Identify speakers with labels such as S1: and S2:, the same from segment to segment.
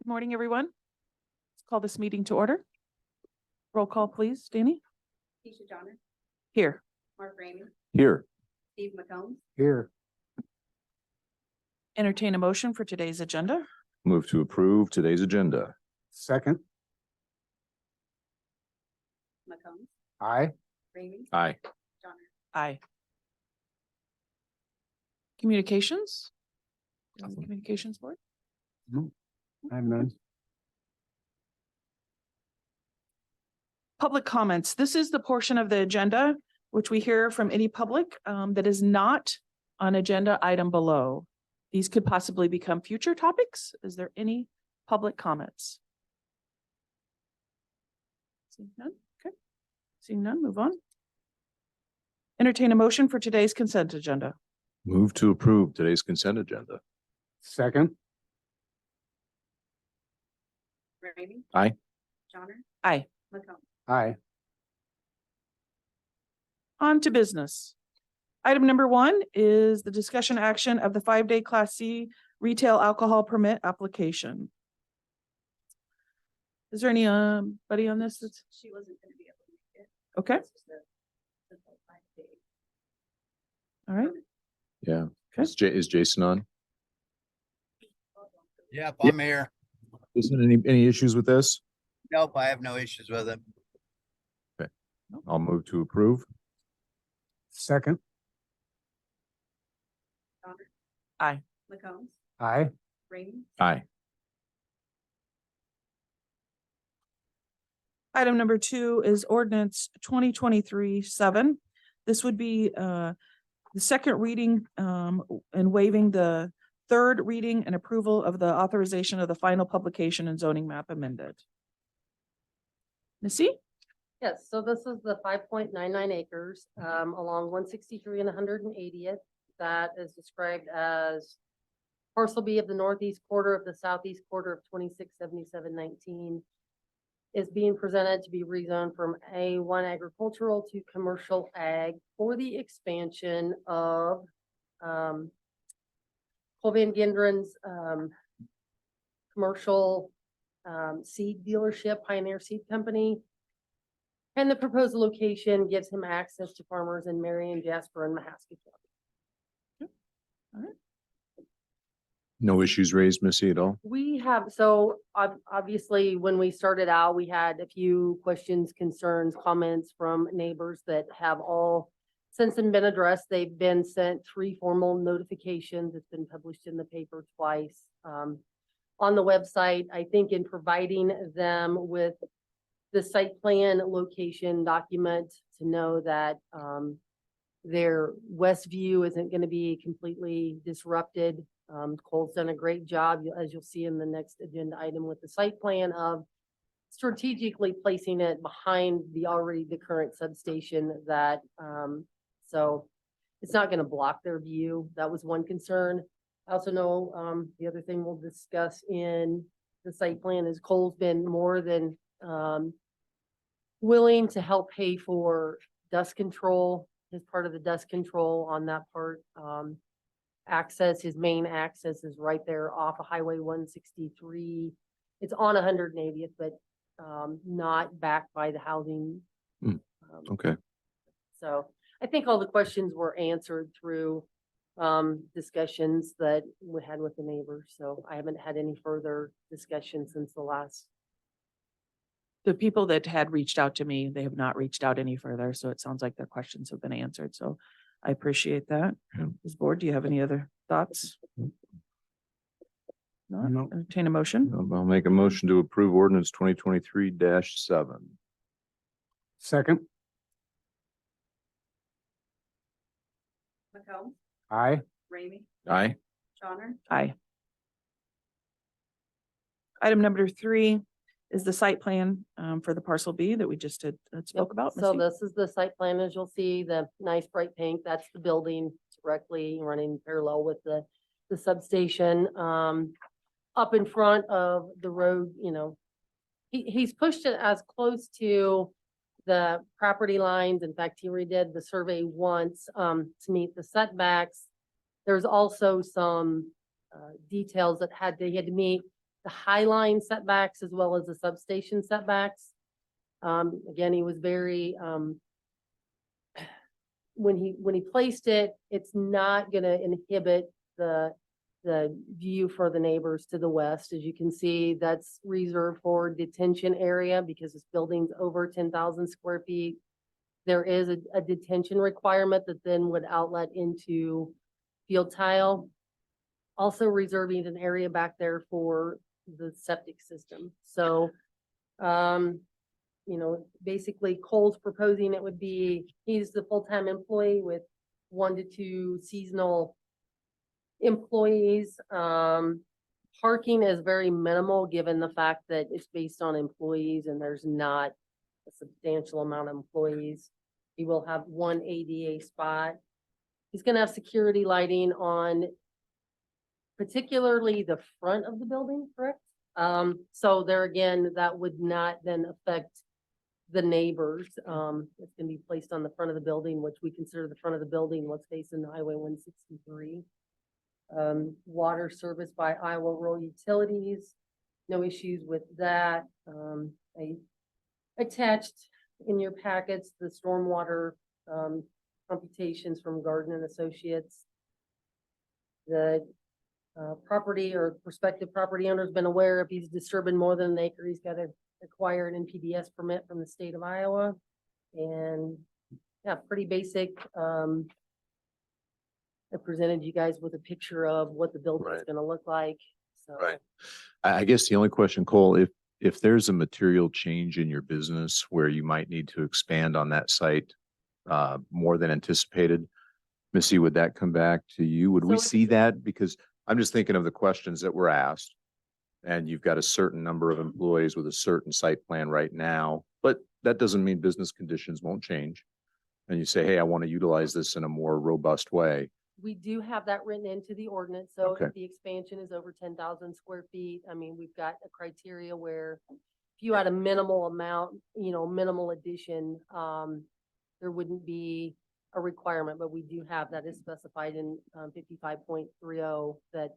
S1: Good morning, everyone. Let's call this meeting to order. Roll call, please. Danny?
S2: Keisha Johnner,
S1: Here.
S2: Mark Ramey,
S3: Here.
S2: Steve McCombs,
S3: Here.
S1: Entertain a motion for today's agenda.
S3: Move to approve today's agenda. Second.
S2: McCombs,
S3: Aye.
S2: Ramey,
S3: Aye.
S2: Johnner.
S1: Aye. Communications?
S3: Nothing.
S1: Communications board?
S3: I have none.
S1: Public comments. This is the portion of the agenda which we hear from any public that is not on agenda item below. These could possibly become future topics. Is there any public comments? Seeing none? Okay. Seeing none, move on. Entertain a motion for today's consent agenda.
S3: Move to approve today's consent agenda. Second.
S2: Ramey.
S3: Aye.
S2: Johnner,
S1: Aye.
S2: McCombs.
S3: Aye.
S1: On to business. Item number 1 is the discussion action of the 5-day Class C retail alcohol permit application. Is there anybody on this?
S2: She wasn't gonna be able to make it.
S1: Okay,
S2: It's just the whole 5 day.
S1: all right.
S3: Yeah.
S1: Okay.
S3: Is Jason on?
S4: Yep, I'm here.
S3: Isn't any issues with this?
S4: Nope, I have no issues with it.
S3: I'll move to approve. Second.
S2: Johnner.
S1: Aye.
S2: McCombs,
S3: Aye.
S2: Ramey,
S3: Aye.
S1: Item number 2 is ordinance 2023-7. This would be the second reading and waiving the third reading and approval of the authorization of the final publication and zoning map amended. Missy?
S5: Yes, so this is the 5.99 acres along 163 and 180th that is described as parcel B of the northeast quarter of the southeast quarter of 267719 is being presented to be rezoned from A1 agricultural to commercial ag for the expansion of Cole Van Gendron's commercial seed dealership, Pioneer Seed Company. And the proposed location gives him access to farmers in Marion, Jasper, and Mahaska County.
S3: No issues raised, Missy, at all?
S5: We have, so obviously, when we started out, we had a few questions, concerns, comments from neighbors that have all since been addressed. They've been sent 3 formal notifications. It's been published in the paper twice. On the website, I think in providing them with the site plan location document to know that their west view isn't going to be completely disrupted. Cole's done a great job, as you'll see in the next agenda item, with the site plan of strategically placing it behind the current substation that, so it's not going to block their view. That was one concern. I also know the other thing we'll discuss in the site plan is Cole's been more than willing to help pay for dust control, as part of the dust control on that part. Access, his main access is right there off of Highway 163. It's on 180th, but not backed by the housing.
S3: Okay.
S5: So I think all the questions were answered through discussions that we had with the neighbors. So I haven't had any further discussion since the last.
S1: The people that had reached out to me, they have not reached out any further, so it sounds like their questions have been answered. So I appreciate that.
S3: Yeah.
S1: This board, do you have any other thoughts? No.
S3: No.
S1: Entertain a motion.
S3: I'll make a motion to approve ordinance 2023-7. Second.
S2: McCombs,
S3: Aye.
S2: Ramey,
S3: Aye.
S2: Johnner,
S1: Aye. Item number 3 is the site plan for the parcel B that we just spoke about.
S5: So
S1: Missy?
S5: this is the site plan, as you'll see, the nice bright pink, that's the building directly running parallel with the substation. Up in front of the road, you know, he's pushed it as close to the property lines. In fact, he redid the survey once to meet the setbacks. There's also some details that he had to meet the High Line setbacks as well as the substation setbacks. Again, he was very, when he placed it, it's not gonna inhibit the view for the neighbors to the west. As you can see, that's reserved for detention area because this building's over 10,000 square feet. There is a detention requirement that then would outlet into field tile. Also reserving an area back there for the septic system. So, you know, basically Cole's proposing it would be, he's the full-time employee with 1 to 2 seasonal employees. Parking is very minimal, given the fact that it's based on employees and there's not a substantial amount of employees. He will have 1 ADA spot. He's gonna have security lighting on particularly the front of the building, correct? So there again, that would not then affect the neighbors. It's gonna be placed on the front of the building, which we consider the front of the building, what's facing Highway 163. Water service by Iowa Rural Utilities, no issues with that. I attached in your packets the stormwater computations from Garden and Associates. The property or prospective property owner has been aware if he's disturbing more than an acre, he's got to acquire an NPDES permit from the state of Iowa. And yeah, pretty basic. I presented you guys with a picture of what the building is
S3: Right.
S5: going to look like. So
S3: Right. I guess the only question, Cole, if there's a material change in your business where you might need to expand on that site more than anticipated, Missy, would that come back to you? Would we
S5: So
S3: see that? Because I'm just thinking of the questions that were asked. And you've got a certain number of employees with a certain site plan right now, but that doesn't mean business conditions won't change. And you say, hey, I want to utilize this in a more robust way.
S5: we do have that written into the ordinance. So
S3: Okay.
S5: if the expansion is over 10,000 square feet, I mean, we've got a criteria where if you had a minimal amount, you know, minimal addition, there wouldn't be a requirement, but we do have that is specified in 55.30 that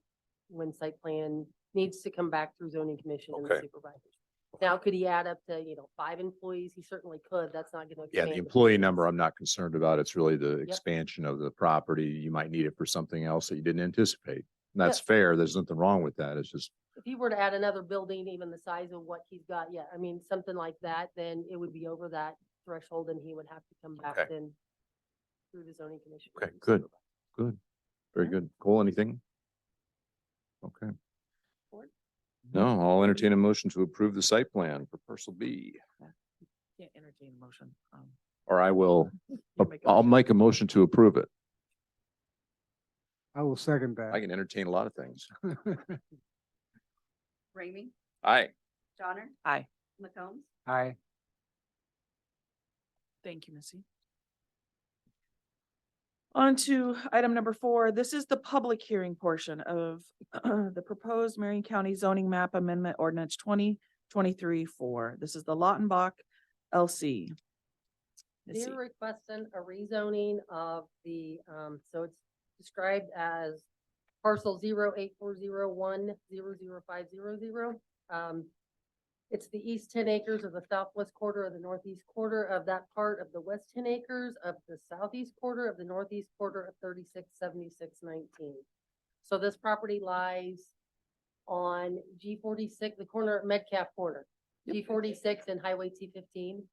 S5: when site plan needs to come back through zoning commission and the
S3: Okay.
S5: supervisors. Now, could he add up to, you know, 5 employees? He certainly could. That's not going to.
S3: Yeah, the employee number I'm not concerned about. It's really the expansion of the property. You might need it for something else that you didn't anticipate. And that's
S5: Yep.
S3: fair. There's nothing wrong with that. It's just,
S5: If he were to add another building, even the size of what he's got, yeah, I mean, something like that, then it would be over that threshold and he would have to come back
S3: Okay.
S5: then through the zoning commission.
S3: okay, good, good, very good. Cole, anything? Okay.
S5: Board?
S3: No, I'll entertain a motion to approve the site plan for parcel B,
S1: Can't entertain a motion.
S3: or I will,
S1: You make a
S3: I'll
S1: motion.
S3: make a motion to approve it.
S6: I will second
S3: I
S6: that.
S3: can entertain a lot of things.
S2: Ramey,
S3: Aye.
S2: Johnner.
S1: Aye.
S2: McCombs.
S6: Aye.
S1: Thank you, Missy. On to item number 4. This is the public hearing portion of the proposed Marion County zoning map amendment ordinance 2023-4. This is the Lautenbach LC. Missy.
S5: They're requesting a rezoning of the, so it's described as parcel 08401000500. It's the east 10 acres of the southwest quarter of the northeast quarter of that part of the west 10 acres of the southeast quarter of the northeast quarter of 367619. So this property lies on G46, the corner, Metcalf corner, G46 and Highway T15.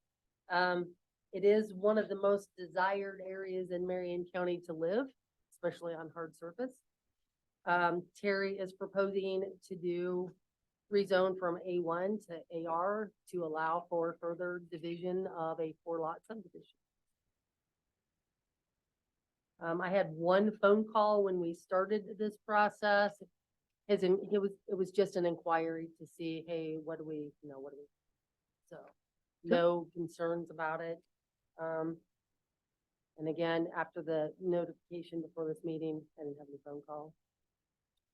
S5: It is one of the most desired areas in Marion County to live, especially on hard surface. Terry is proposing to do rezone from A1 to AR to allow for further division of a 4-lot subdivision. I had one phone call when we started this process. It was just an inquiry to see, hey, what do we? So no concerns about it. And again, after the notification before this meeting, I didn't have any phone call.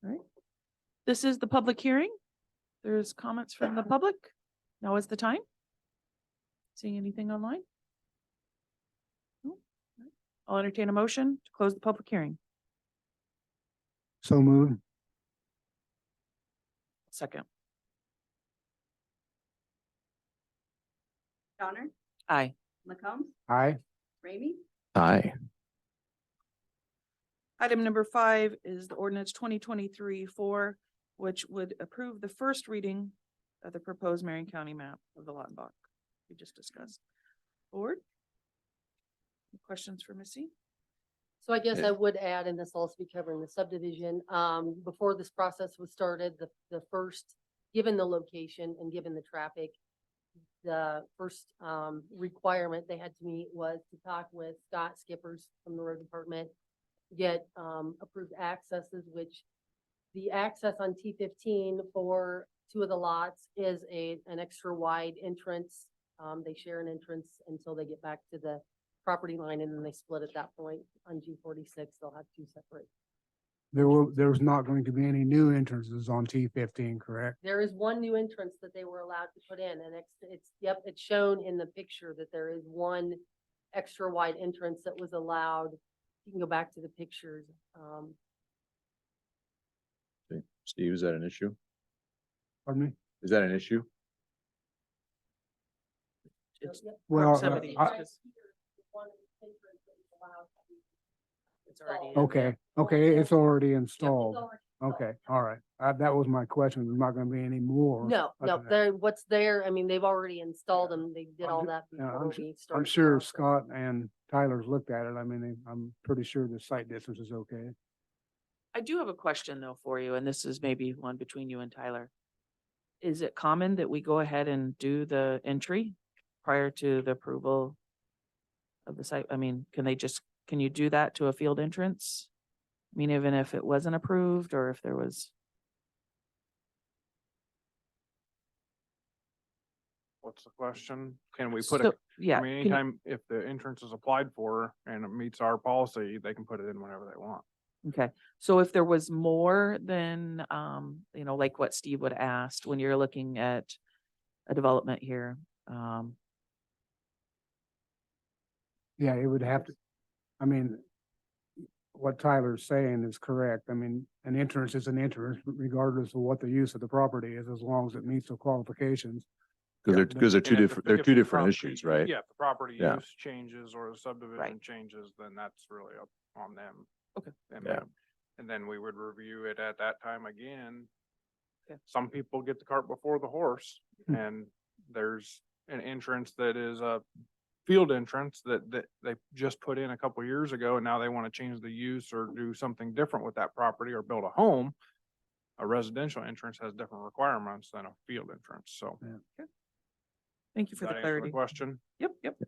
S1: All right. This is the public hearing. There's comments from the public. Now is the time. Seeing anything online? No? All right. I'll entertain a motion to close the public hearing.
S6: So moved.
S1: Second.
S2: Johnner,
S1: Aye.
S2: McCombs,
S6: Aye.
S2: Ramey,
S3: Aye.
S1: Item number 5 is the ordinance 2023-4, which would approve the first reading of the proposed Marion County map of the lot and block we just discussed. Board? Any questions for Missy?
S5: So I guess
S3: Yeah.
S5: I would add, and this will also be covering the subdivision, before this process was started, the first, given the location and given the traffic, the first, requirement they had to meet was to talk with Scott Skippers from the road department, get, approved accesses, which the access on T15 for 2 of the lots is an extra wide entrance. They share an entrance until they get back to the property line, and then they split at that point. On G46, they'll have 2 separate.
S6: There's not going to be any new entrances on T15, correct?
S5: There is 1 new entrance that they were allowed to put in, and it's shown in the picture that there is 1 extra wide entrance that was allowed. You can go back to the pictures.
S3: Okay. Steve, is that an issue?
S6: Pardon me?
S3: Is that an issue?
S1: It's
S5: Yep.
S6: Well,
S1: proximity.
S6: I-
S1: It's
S5: One entrance that was allowed to be
S1: it's already in
S5: installed.
S6: Okay, okay, it's already
S5: It's
S6: installed.
S5: already installed.
S6: Okay, all right. That was my question. There's not gonna be any more.
S5: No, no,
S6: other than-
S5: they're, what's there, I mean, they've already installed
S6: Yeah.
S5: them, they did
S6: I'm
S5: all
S6: ju-
S5: that
S6: yeah,
S5: before we
S6: I'm
S5: started. the
S6: sure
S5: process.
S6: Scott and Tyler's looked at it. I mean, I'm pretty sure the site distance is okay.
S1: I do have a question though for you, and this is maybe one between you and Tyler. Is it common that we go ahead and do the entry prior to the approval of the site? I mean, can you do that to a field entrance? I mean, even if it wasn't approved or if there was,
S7: What's the question? Can we put a,
S1: so, yeah.
S7: I mean,
S1: can you-
S7: anytime if the entrance is applied for and it meets our policy, they can put it in whenever they want.
S1: Okay, so if there was more than, like what Steve would asked when you're looking at a development here,
S6: Yeah, it would have to, I mean, what Tyler's saying is correct. I mean, an entrance is an entrance regardless of what the use of the property is, as long as it meets the qualifications.
S3: Because they're,
S6: Yeah.
S3: because they're two
S7: And if
S3: different,
S7: the-
S3: they're
S7: if
S3: two
S7: the
S3: different
S7: property-
S3: issues, right?
S7: Yeah, if the property
S3: Yeah.
S7: use changes or the subdivision changes, then that's really up on them.
S1: Okay.
S7: And
S3: Yeah.
S7: then- And then we would review it at that time again.
S1: Okay.
S7: Some people get the cart before the horse,
S6: Hmm.
S7: and there's an entrance that is a field entrance that they just put in a couple years ago, and now they want to change the use or do something different with that property or build a home. A residential entrance has different requirements than a field entrance, so.
S1: thank you
S7: Does
S1: for
S7: that
S1: the
S7: answer
S1: clarity.
S7: question?
S1: Yep.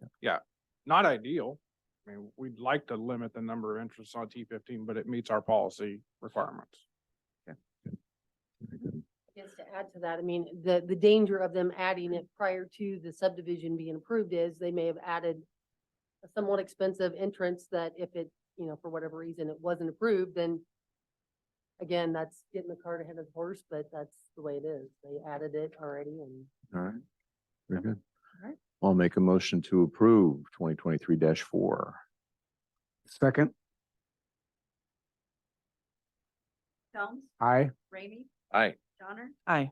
S7: Not ideal. I mean, we'd like to limit the number of entrances on T15, but it meets our policy requirements.
S5: I guess to add to that, I mean, the danger of them adding it prior to the subdivision being approved is they may have added a somewhat expensive entrance that if it, for whatever reason, it wasn't approved, then again, that's getting the cart ahead of the horse, but that's the way it is. They added it already and
S3: All right. Very good.
S1: All right.
S3: I'll make a motion to approve 2023-4.
S6: Second,
S2: Jones,
S6: aye.
S2: Ramey,
S3: Aye.
S2: Johnner,
S1: Aye.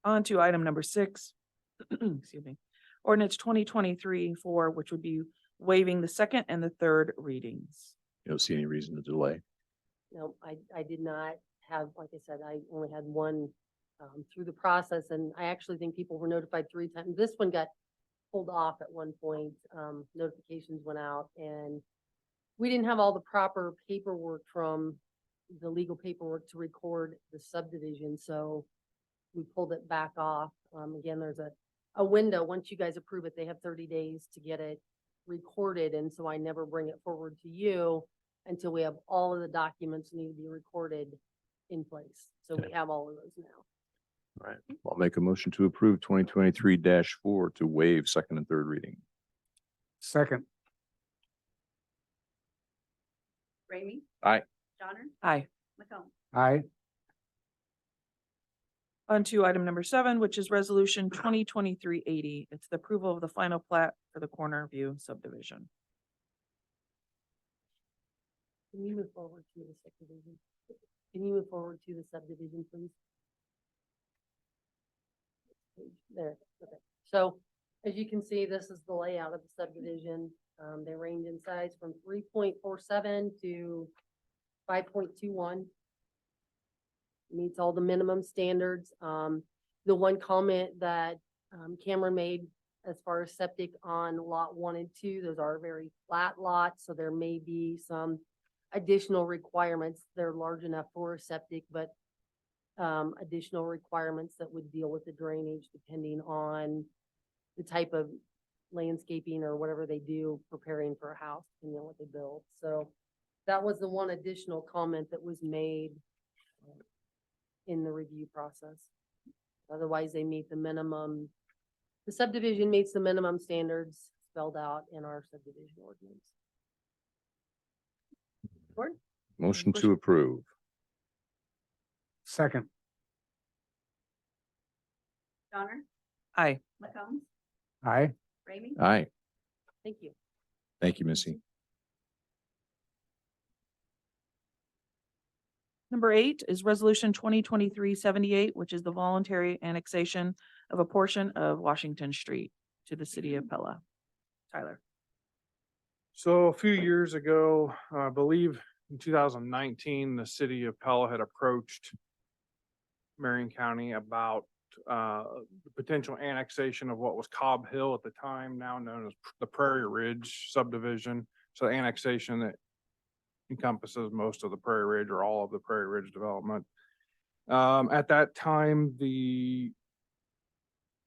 S1: On to item number 6. Excuse me. Ordinance 2023-4, which would be waiving the second and the third readings.
S3: You don't see any reason to delay.
S5: no, I did not have, like I said, I only had 1 through the process, and I actually think people were notified 3 times. This one got pulled off at one point. Notifications went out, and we didn't have all the proper paperwork from the legal paperwork to record the subdivision, so we pulled it back off. Again, there's a window. Once you guys approve it, they have 30 days to get it recorded, and so I never bring it forward to you until we have all of the documents need to be recorded in place. So we have all of those now.
S3: All right. I'll make a motion to approve 2023-4 to waive second and third reading.
S6: Second,
S2: Ramey.
S3: Aye.
S2: Johnner,
S1: Aye.
S2: McCombs,
S6: aye.
S1: On to item number 7, which is resolution 2023-80. It's the approval of the final plat for the Corner View subdivision.
S5: Can you move forward to the subdivision? Can you move forward to the subdivision, please? There, okay. So as you can see, this is the layout of the subdivision. They range in size from 3.47 to 5.21. Meets all the minimum standards. The one comment that Cameron made as far as septic on lot 1 and 2, those are very flat lots, so there may be some additional requirements. They're large enough for a septic, but additional requirements that would deal with the drainage depending on the type of landscaping or whatever they do preparing for a house, depending on what they build. So that was the one additional comment that was made in the review process. Otherwise, they meet the minimum, the subdivision meets the minimum standards spelled out in our subdivision ordinance. Board?
S3: Motion to
S1: Question?
S3: approve.
S6: Second.
S2: Johnner,
S1: Aye.
S2: McCombs,
S6: Aye.
S2: Ramey,
S3: Aye.
S5: Thank you.
S3: Thank you, Missy.
S1: Number 8 is resolution 2023-78, which is the voluntary annexation of a portion of Washington Street to the city of Pella. Tyler.
S7: So a few years ago, I believe in 2019, the city of Pella had approached Marion County about the potential annexation of what was Cobb Hill at the time, now known as the Prairie Ridge subdivision. So annexation that encompasses most of the Prairie Ridge or all of the Prairie Ridge development. At that time,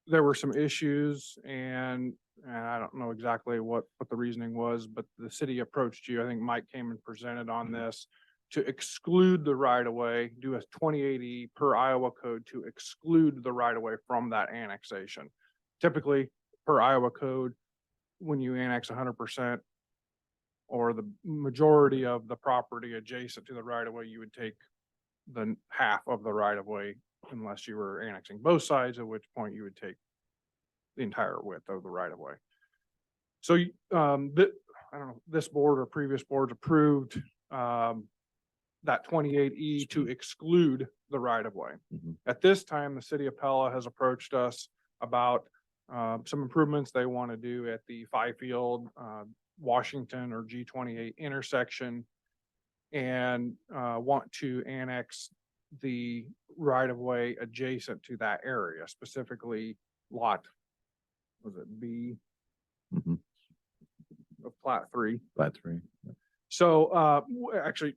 S7: there were some issues and I don't know exactly what the reasoning was, but the city approached you. I think Mike came and presented on this to exclude the right of way, do a 2080 per Iowa code to exclude the right of way from that annexation. Typically, per Iowa code, when you annex 100% or the majority of the property adjacent to the right of way, you would take the half of the right of way unless you were annexing both sides, at which point you would take the entire width of the right of way. So, I don't know, this board or previous boards approved, that 28E to exclude the right of way.
S3: Mhm.
S7: At this time, the city of Pella has approached us about, some improvements they want to do at the Fifield, Washington or G28 intersection and, want to annex the right of way adjacent to that area, specifically lot, was it B
S3: Mhm.
S7: of Plat 3?
S3: Plat 3.
S7: So, actually,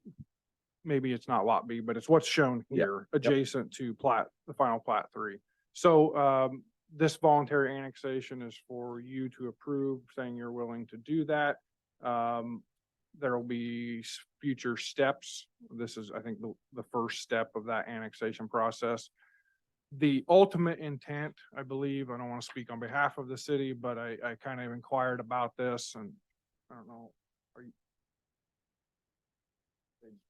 S7: maybe it's not lot B, but it's what's shown
S3: Yeah.
S7: here, adjacent to the final Plat 3. So, this voluntary annexation is for you to approve, saying you're willing to do that. There will be future steps. This is, I think, the first step of that annexation process. The ultimate intent, I believe, I don't want to speak on behalf of the city, but I kind of inquired about this and I don't know,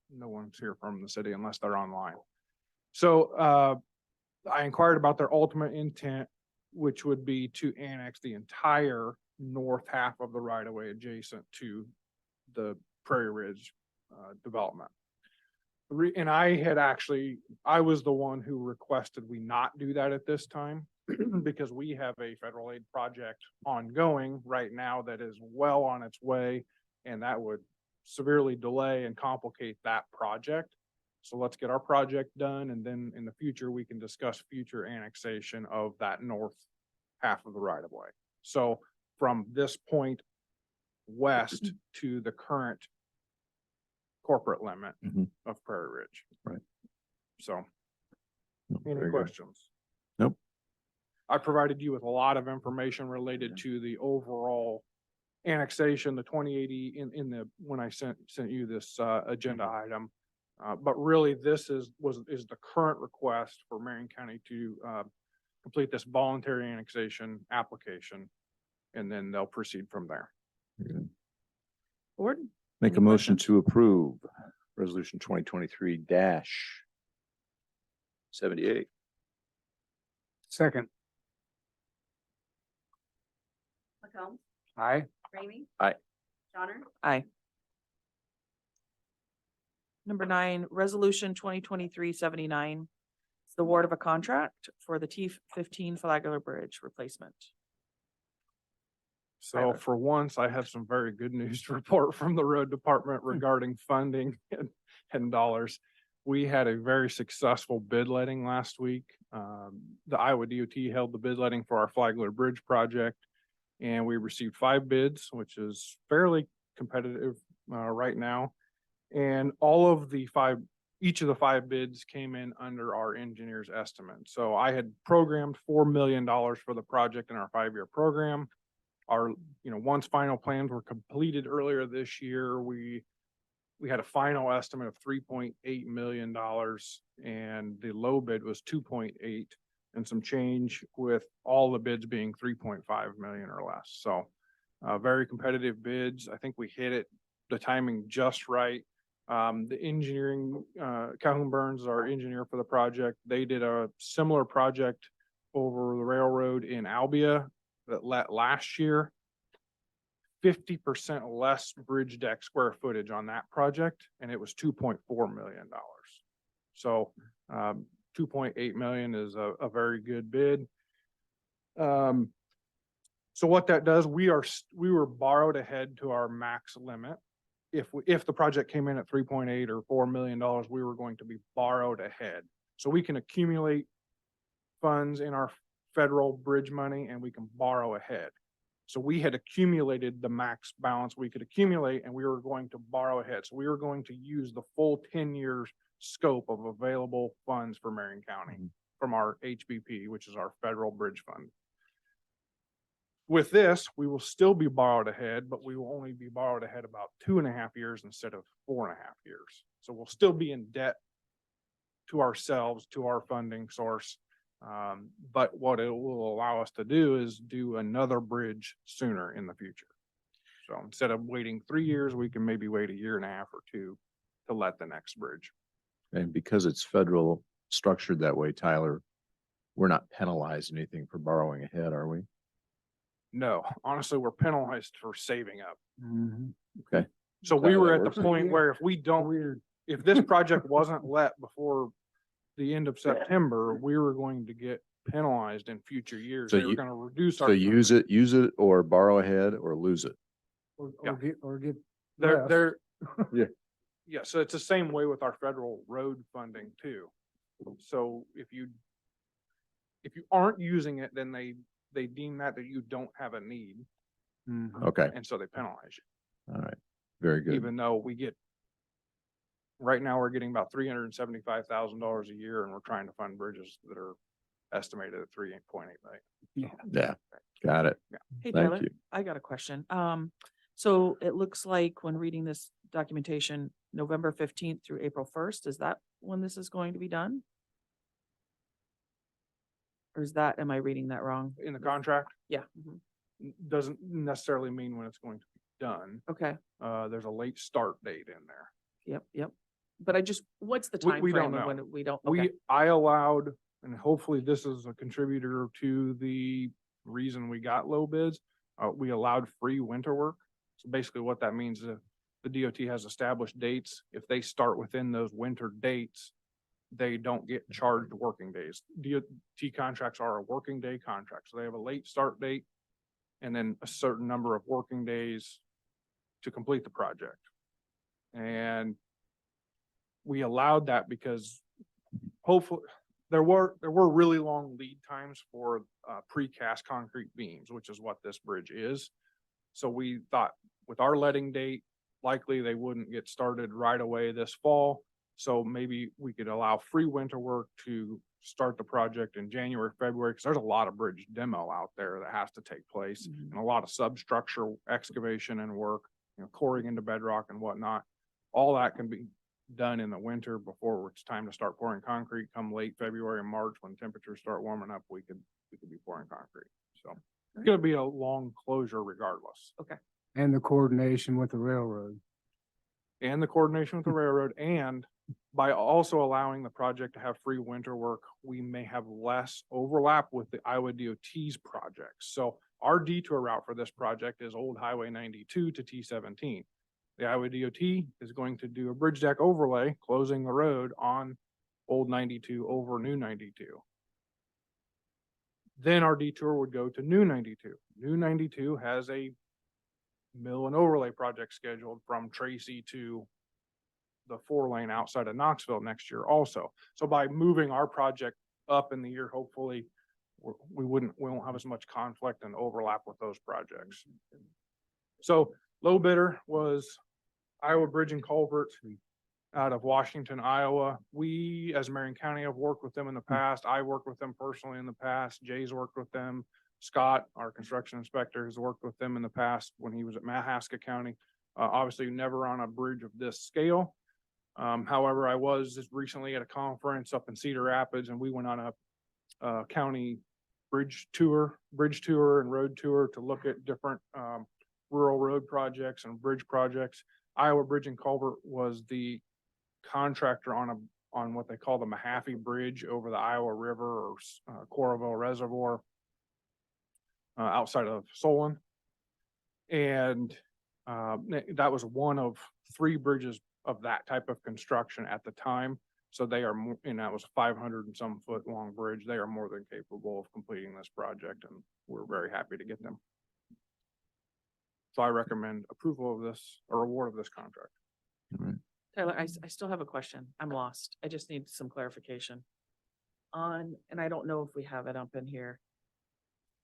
S7: no one's here from the city unless they're online. So, I inquired about their ultimate intent, which would be to annex the entire north half of the right of way adjacent to the Prairie Ridge, development. And I was the one who requested we not do that at this time because we have a federal aid project ongoing right now that is well on its way, and that would severely delay and complicate that project. So let's get our project done, and then in the future, we can discuss future annexation of that north half of the right of way. So from this point west to the current corporate limit
S3: Mhm.
S7: of Prairie Ridge.
S3: Right.
S7: So,
S3: Very
S7: any
S3: good.
S7: questions?
S3: Nope.
S7: I provided you with a lot of information related to the overall annexation, the 2080 when I sent you this, agenda item. But really, this is the current request for Marion County to, complete this voluntary annexation application. And then they'll proceed from there.
S3: Very good.
S1: Board.
S3: Make
S1: Any
S3: a motion
S1: questions?
S3: to approve resolution 2023-78.
S6: Second.
S2: McCombs,
S6: Aye.
S2: Ramey.
S3: Aye.
S2: Johnner,
S1: Aye. Number 9, resolution 2023-79. the award of a contract for the T-15 Flagler Bridge replacement.
S7: So
S1: Tyler.
S7: for once, I have some very good news to report from the road department regarding funding and dollars. We had a very successful bid letting last week. The Iowa DOT held the bid letting for our Flagler Bridge project. And we received 5 bids, which is fairly competitive right now. And each of the 5 bids came in under our engineer's estimate. So I had programmed $4 million for the project in our 5-year program. Our, once final plans were completed earlier this year, we had a final estimate of $3.8 million and the low bid was 2.8 and some change, with all the bids being 3.5 million or less. So very competitive bids. I think we hit the timing just right. The engineering, Calhoun Burns is our engineer for the project. They did a similar project over the railroad in Albia that last year. 50% less bridge deck square footage on that project, and it was $2.4 million. So 2.8 million is a very good bid. So what that does, we were borrowed ahead to our max limit. If the project came in at 3.8 or $4 million, we were going to be borrowed ahead. So we can accumulate funds in our federal bridge money and we can borrow ahead. So we had accumulated the max balance we could accumulate and we were going to borrow ahead. So we were going to use the full 10 years scope of available funds for Marion County from our HBP, which is our federal bridge fund. With this, we will still be borrowed ahead, but we will only be borrowed ahead about 2.5 years instead of 4.5 years. So we'll still be in debt to ourselves, to our funding source. But what it will allow us to do is do another bridge sooner in the future. So instead of waiting 3 years, we can maybe wait 1.5 years or 2 to let the next bridge.
S3: And because it's federal structured that way, Tyler, we're not penalized anything for borrowing ahead, are we?
S7: No, honestly, we're penalized for saving up.
S3: Okay.
S7: So
S3: Is
S7: we
S3: that
S7: were
S3: how
S7: at
S3: that
S7: the
S3: works?
S7: point where if we don't,
S6: Weird.
S7: if this project wasn't let before the end of September, we were going to get penalized in future years.
S3: So
S7: They were
S3: you-
S7: going to reduce our.
S3: So use it or borrow ahead or lose it.
S7: Yeah.
S6: Or get.
S7: They're,
S6: less.
S3: Yeah.
S7: Yeah, so it's the same way with our federal road funding too. So if you aren't using it, then they deem that you don't have a need,
S3: Okay.
S7: and so they penalize you.
S3: All right. Very good.
S7: Even though right now we're getting about $375,000 a year, and we're trying to fund bridges that are estimated at 3.8 million.
S3: Yeah. Got it.
S1: Hey,
S3: Thank
S1: Tyler,
S3: you.
S1: I got a question. So it looks like when reading this documentation, November 15th through April 1st, is that when this is going to be done? Or am I reading that wrong?
S7: In the contract,
S1: Yeah.
S7: doesn't necessarily mean when it's going to be done.
S1: Okay.
S7: There's a late start date in there.
S1: Yep. But what's the
S7: We
S1: time
S7: don't
S1: frame of
S7: know.
S1: when we don't? Okay.
S7: I allowed, and hopefully this is a contributor to the reason we got low bids. We allowed free winter work. So basically what that means is the DOT has established dates. If they start within those winter dates, they don't get charged working days. DOT contracts are a working day contract. So they have a late start date and then a certain number of working days to complete the project. And we allowed that because hopefully there were really long lead times for precast concrete beams, which is what this bridge is. So we thought with our letting date, likely they wouldn't get started right away this fall. So maybe we could allow free winter work to start the project in January, February, because there's a lot of bridge demo out there that has to take place and a lot of substructure excavation and work, coring into bedrock and whatnot. All that can be done in the winter before it's time to start pouring concrete. Come late February and March, when temperatures start warming up, we could be pouring concrete. So it's gonna be a long closure regardless.
S6: And the coordination with the railroad.
S7: And the coordination with the railroad, and by also allowing the project to have free winter work, we may have less overlap with the Iowa DOT's projects. So our detour route for this project is Old Highway 92 to T17. The Iowa DOT is going to do a bridge deck overlay, closing the road on old 92 over new 92. Then our detour would go to new 92. New 92 has a mill and overlay project scheduled from Tracy to the 4-lane outside of Knoxville next year also. So by moving our project up in the year, hopefully we won't have as much conflict and overlap with those projects. So low bidder was Iowa Bridge and Culvert out of Washington, Iowa. We, as Marion County, have worked with them in the past. I worked with them personally in the past. Jay's worked with them. Scott, our construction inspector, has worked with them in the past when he was at Mahaska County. Obviously never on a bridge of this scale. However, I was just recently at a conference up in Cedar Rapids, and we went on a county bridge tour and road tour to look at different rural road projects and bridge projects. Iowa Bridge and Culvert was the contractor on what they call the Mahaffey Bridge over the Iowa River or Coralville Reservoir outside of Solon. And that was one of 3 bridges of that type of construction at the time. So they are, and that was a 500 and some foot long bridge. They are more than capable of completing this project, and we're very happy to get them. So I recommend approval of this or award of this contract.
S1: Tyler, I still have a question. I'm lost. I just need some clarification. And I don't know if we have it up in here.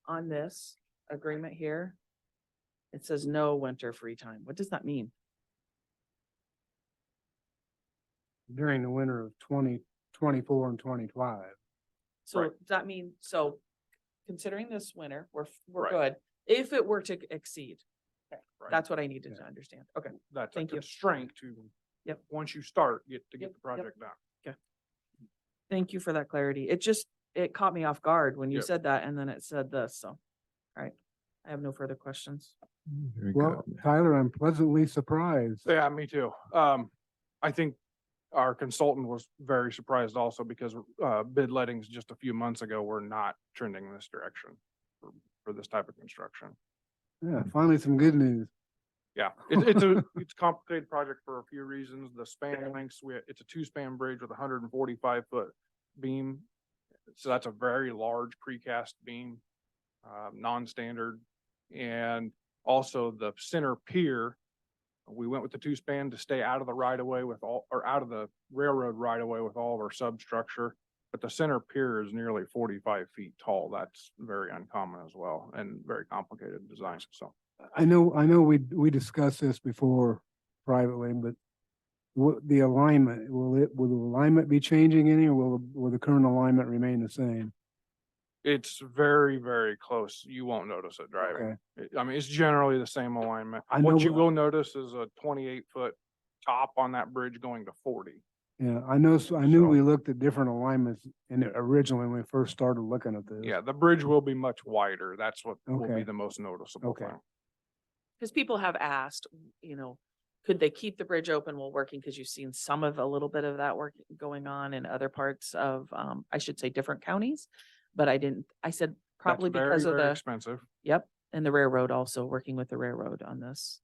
S1: On this agreement here, it says no winter free time. What does that mean?
S6: During the winter of 2024 and 25.
S1: So
S7: Right.
S1: does that mean, so considering this winter, we're
S7: Right.
S1: good. If it were to exceed,
S7: Right.
S1: that's what I needed to
S6: Yeah.
S1: understand. Okay.
S7: That's a
S1: Thank you.
S7: constraint to,
S1: Yep.
S7: once you start, get
S1: Yep,
S7: the project done.
S1: Thank you for that clarity. It caught me off guard when you
S7: Yep.
S1: said that and then it said this, so. All right. I have no further questions.
S3: Very
S6: Well,
S3: good.
S6: Tyler, I'm pleasantly surprised.
S7: Yeah, me too. I think our consultant was very surprised also because bid lettings just a few months ago were not trending in this direction for this type of construction.
S6: Yeah, finally some good news.
S7: Yeah, it's a complicated project for a few reasons. The span lengths, it's a 2-span bridge with a 145-foot beam. So that's a very large precast beam, non-standard. And also the center pier, we went with the 2-span to stay out of the right of way out of the railroad right of way with all of our substructure. But the center pier is nearly 45 feet tall. That's very uncommon as well and very complicated design. So
S6: I know we discussed this before privately, but the alignment, will the alignment be changing any, or will the current alignment remain the same?
S7: it's very, very close. You won't notice it driving.
S6: Okay.
S7: I mean, it's generally the same alignment.
S6: I
S7: What
S6: know-
S7: you will notice is a 28-foot top on that bridge going to 40.
S6: Yeah, I knew
S7: So-
S6: we looked at different alignments originally when we first started looking at this.
S7: Yeah, the bridge will be much wider. That's what will be
S6: Okay.
S7: the most noticeable
S6: Okay.
S7: thing.
S1: Because people have asked, could they keep the bridge open while working? Because you've seen some of a little bit of that work going on in other parts of, I should say, different counties. But I said probably
S7: That's very,
S1: because of
S7: very
S1: the,
S7: expensive.
S1: yep, and the railroad also, working with the railroad on this.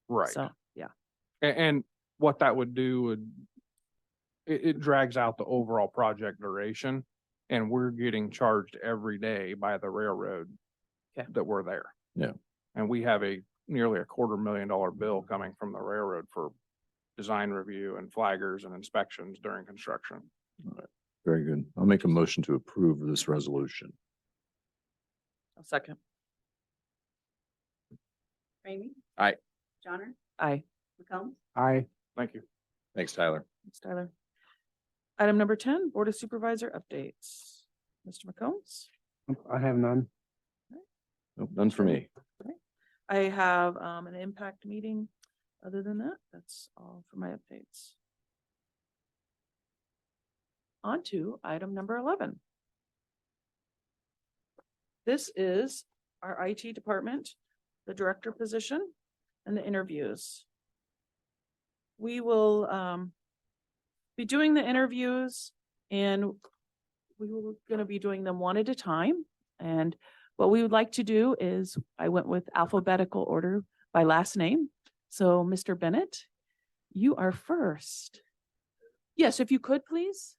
S7: Right.
S1: So, yeah.
S7: And what that would do it drags out the overall project duration, and we're getting charged every day by the railroad
S1: Okay.
S7: that we're there.
S3: Yeah.
S7: And we have nearly a $250,000 bill coming from the railroad for design review and flaggers and inspections during construction.
S3: Very good. I'll make a motion to approve this resolution.
S1: A second.
S2: Ramey?
S3: Aye.
S2: Johnner?
S1: Aye.
S2: McCombs?
S7: Thank you.
S3: Thanks, Tyler.
S1: Thanks, Tyler. Item number 10, Board of Supervisor updates. Mr. McCombs?
S6: I have none.
S3: Nope, none for me.
S1: I have an impact meeting. Other than that, that's all for my updates. On to item number 11. This is our IT department, the director position, and the interviews. We will be doing the interviews, and we were going to be doing them one at a time. And what we would like to do is, I went with alphabetical order by last name. So Mr. Bennett, you are first. Yes, if you could, please.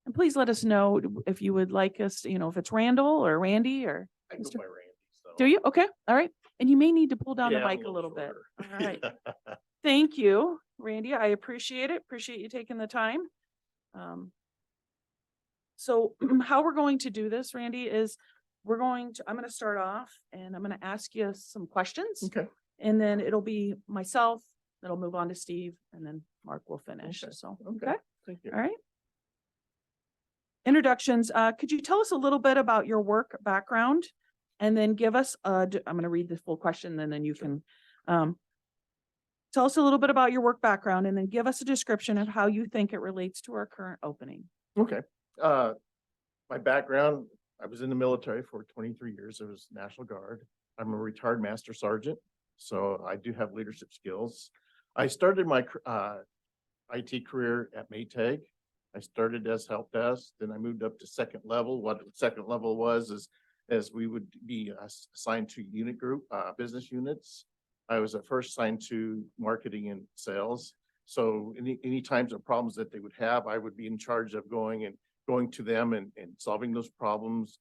S1: And please let us know if you would like us, if it's Randall or Randy or,
S8: I go
S1: Mr.
S8: by Randy, so.
S1: do you? Okay, all right. And you may need to pull down the
S8: Yeah, I'm
S1: mic a little bit.
S8: shorter.
S1: All right. Thank you, Randy. I appreciate it. Appreciate you taking the time. So how we're going to do this, Randy, is I'm going to start off and I'm going to ask you some questions.
S8: Okay.
S1: And then it'll be myself, that'll move on to Steve, and then Mark will finish.
S8: Okay.
S1: So,
S8: Okay.
S1: okay.
S8: Thank you.
S1: All right. Introductions. Could you tell us a little bit about your work background and then give us I'm going to read the full question and then you can tell us a little bit about your work background and then give us a description of how you think it relates to our current opening.
S8: Okay. My background, I was in the military for 23 years. I was National Guard. I'm a retired Master Sergeant, so I do have leadership skills. I started my IT career at Maytag. I started as help desk, then I moved up to second level. What second level was is as we would be assigned to unit group, business units. I was at first assigned to marketing and sales. So any times of problems that they would have, I would be in charge of going to them and solving those problems,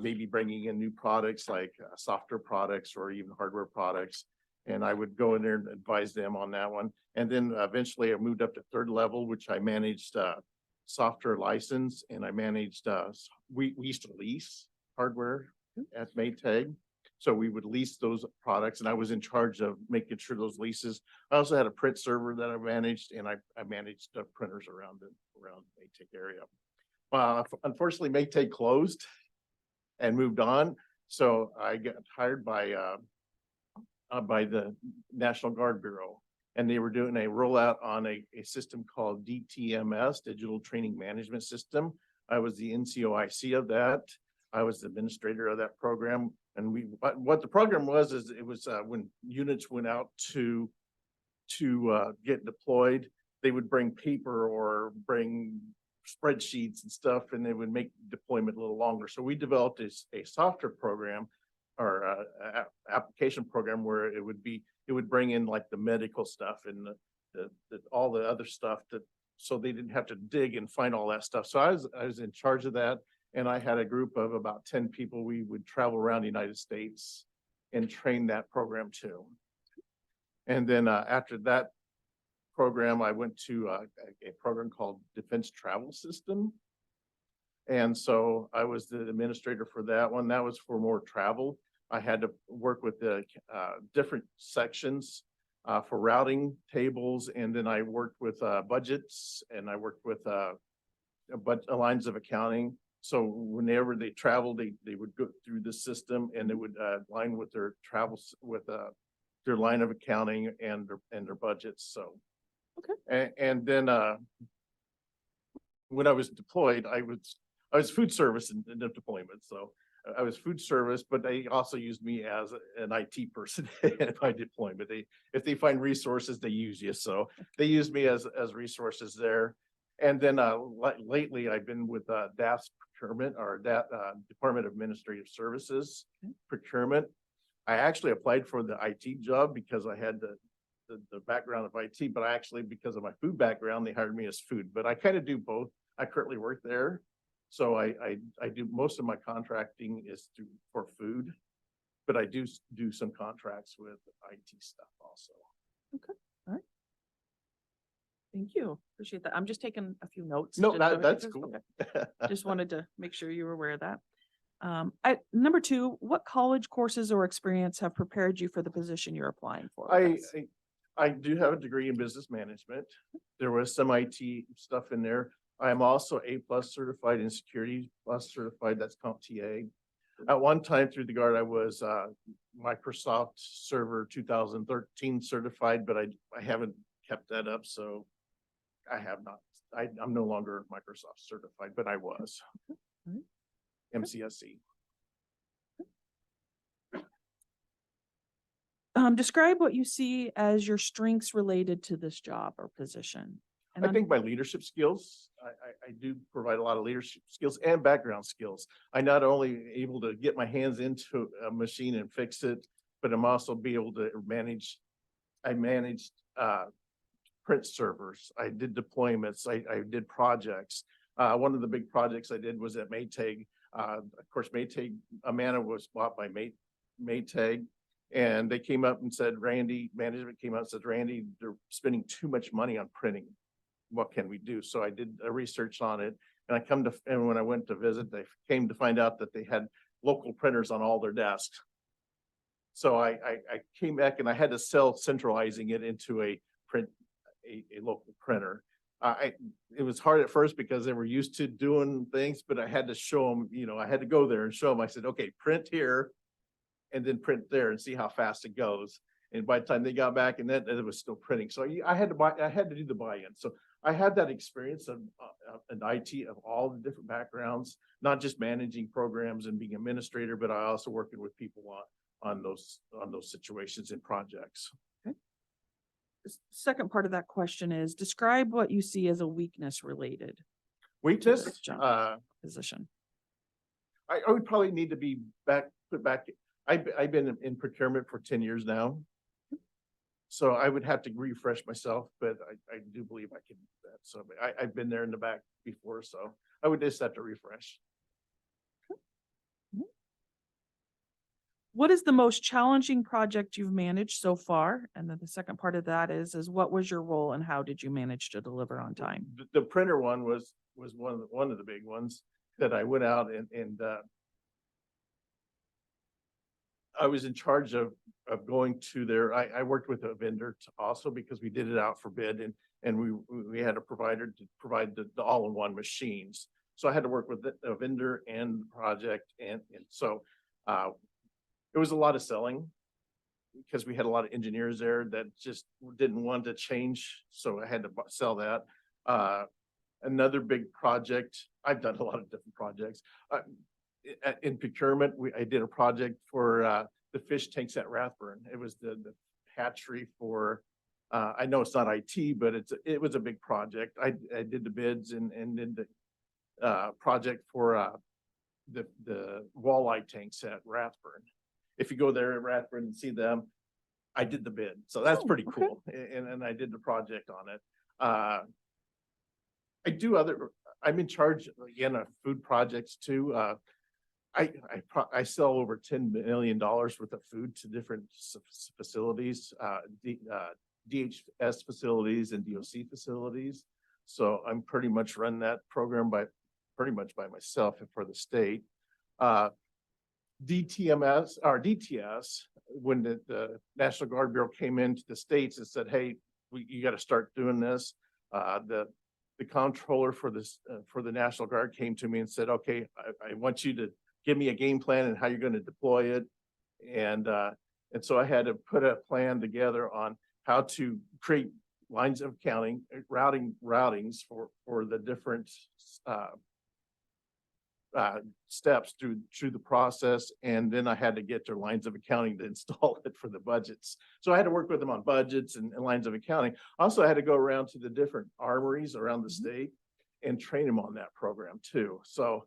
S8: maybe bringing in new products like software products or even hardware products. And I would go in there and advise them on that one. And then eventually I moved up to third level, which I managed software license, and I managed, we used to lease hardware at Maytag. So we would lease those products and I was in charge of making sure those leases. I also had a print server that I managed, and I managed printers around the Maytag area. Unfortunately, Maytag closed and moved on. So I got hired by the National Guard Bureau, and they were doing a rollout on a system called DTMS, Digital Training Management System. I was the NCOIC of that. I was the administrator of that program. And what the program was, is it was when units went out to get deployed, they would bring paper or bring spreadsheets and stuff, and they would make deployment a little longer. So we developed a software program or application program where it would bring in like the medical stuff and all the other stuff so they didn't have to dig and find all that stuff. So I was in charge of that. And I had a group of about 10 people. We would travel around the United States and train that program too. And then after that program, I went to a program called Defense Travel System. And so I was the administrator for that one. That was for more travel. I had to work with the different sections for routing tables. And then I worked with budgets, and I worked with lines of accounting. So whenever they traveled, they would go through the system, and it would align with their travels with their line of accounting and their budgets. So, okay. And then when I was deployed, I was food service in the deployment. So I was food service, but they also used me as an IT person in my deployment. If they find resources, they use you. So they used me as resources there. And then lately, I've been with DAS procurement, or Department of Administrative Services procurement. I actually applied for the IT job because I had the background of IT, but because of my food background, they hired me as food. But I kind of do both. I currently work there, so I do most of my contracting is for food, but I do some contracts with IT stuff also.
S1: Okay, all right. Thank you. Appreciate that. I'm just taking a few notes.
S8: No,
S1: just
S8: that's
S1: because-
S8: cool.
S1: okay. Just wanted to make sure you were aware of that. Number two, what college courses or experience have prepared you for the position you're applying for? with us?
S8: I do have a degree in business management. There was some IT stuff in there. I am also A+ certified in Security Plus certified. That's CompTIA. At one time through the Guard, I was Microsoft Server 2013 certified, but I haven't kept that up. So I have not. I'm no longer Microsoft certified, but I was.
S1: Okay.
S8: MCSE.
S1: Describe what you see as your strengths related to this job or position. And
S8: I think my leadership skills, I do provide a lot of leadership skills and background skills. I not only able to get my hands into a machine and fix it, but I'm also be able to manage. I managed print servers. I did deployments. I did projects. One of the big projects I did was at Maytag. Of course, Maytag, Amana was bought by Maytag. And they came up and said, management came out and said, Randy, they're spending too much money on printing. What can we do? So I did a research on it. And when I went to visit, they came to find out that they had local printers on all their desks. So I came back and I had to sell centralizing it into a local printer. It was hard at first because they were used to doing things, but I had to show them, I had to go there and show them. I said, okay, print here and then print there and see how fast it goes. And by the time they got back and then it was still printing. So I had to do the buy-in. So I had that experience of an IT of all the different backgrounds, not just managing programs and being administrator, but I also working with people on those situations and projects.
S1: Second part of that question is describe what you see as a weakness related
S8: Weakness,
S1: John. Position.
S8: I would probably need to be put back. I've been in procurement for 10 years now. So I would have to refresh myself, but I do believe I can do that. So I've been there in the back before, so I would just have to refresh.
S1: What is the most challenging project you've managed so far? And then the second part of that is what was your role and how did you manage to deliver on time?
S8: The printer one was one of the big ones that I went out and I was in charge of going to their, I worked with a vendor also because we did it out for bid and we had a provider to provide the all-in-one machines. So I had to work with a vendor and the project and so it was a lot of selling because we had a lot of engineers there that just didn't want to change. So I had to sell that. Another big project, I've done a lot of different projects. In procurement, I did a project for the fish tanks at Rathburn. It was the hatchery for, I know it's not IT, but it was a big project. I did the bids and did the project for the walleye tanks at Rathburn. If you go there at Rathburn and see them, I did the bid. So that's pretty
S1: okay.
S8: cool. And I did the project on it. I'm in charge again of food projects too. I sell over $10 million worth of food to different facilities, DHS facilities and DOC facilities. So I'm pretty much run that program pretty much by myself and for the state. DTS, when the National Guard Bureau came into the states and said, hey, you got to start doing this. The comptroller for the National Guard came to me and said, okay, I want you to give me a game plan and how you're going to deploy it. And so I had to put a plan together on how to create lines of accounting, routings for the different steps through the process. And then I had to get their lines of accounting to install it for the budgets. So I had to work with them on budgets and lines of accounting. Also, I had to go around to the different armories around the state and train them on that program too. So,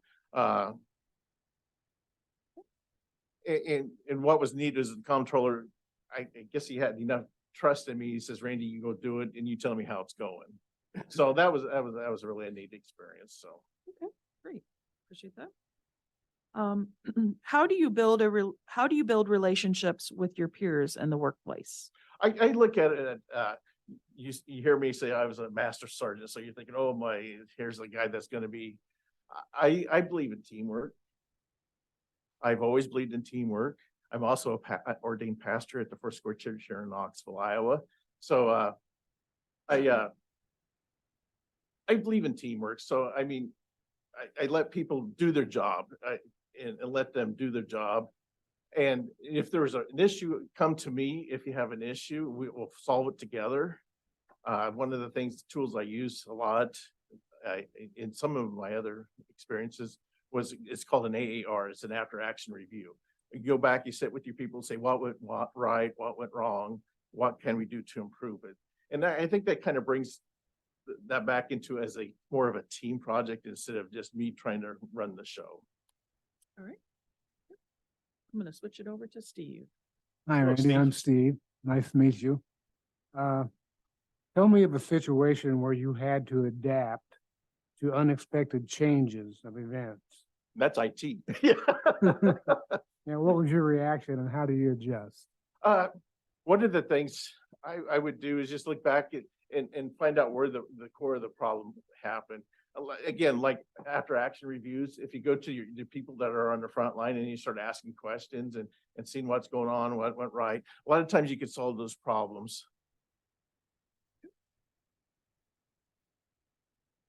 S8: and what was neat is the comptroller, I guess he had enough trust in me. He says, Randy, you go do it and you tell me how it's going. So that was really a neat experience. So.
S1: Okay, great. Appreciate that. How do you build relationships with your peers in the workplace?
S8: I look at it, you hear me say I was a master sergeant. So you're thinking, oh here's the guy that's going to be, I believe in teamwork. I've always believed in teamwork. I'm also an ordained pastor at the First Square Church here in Knoxville, Iowa. So I believe in teamwork. So I mean, I let people do their job and let them do their job. And if there's an issue, come to me. If you have an issue, we will solve it together. One of the tools I use a lot in some of my other experiences it's called an AAR. It's an after action review. You go back, you sit with your people, say what went right, what went wrong, what can we do to improve it? And I think that kind of brings that back into as more of a team project instead of just me trying to run the show.
S1: All right. I'm going to switch it over to Steve.
S6: Hi,
S8: Hello,
S6: Randy,
S8: Steve.
S6: I'm Steve. Nice to meet you. Tell me of a situation where you had to adapt to unexpected changes of events.
S8: That's IT.
S6: Now, what was your reaction and how do you adjust?
S8: One of the things I would do is just look back and find out where the core of the problem happened. Again, like after action reviews, if you go to the people that are on the front line and you start asking questions and seeing what's going on, what went right, a lot of times you can solve those problems.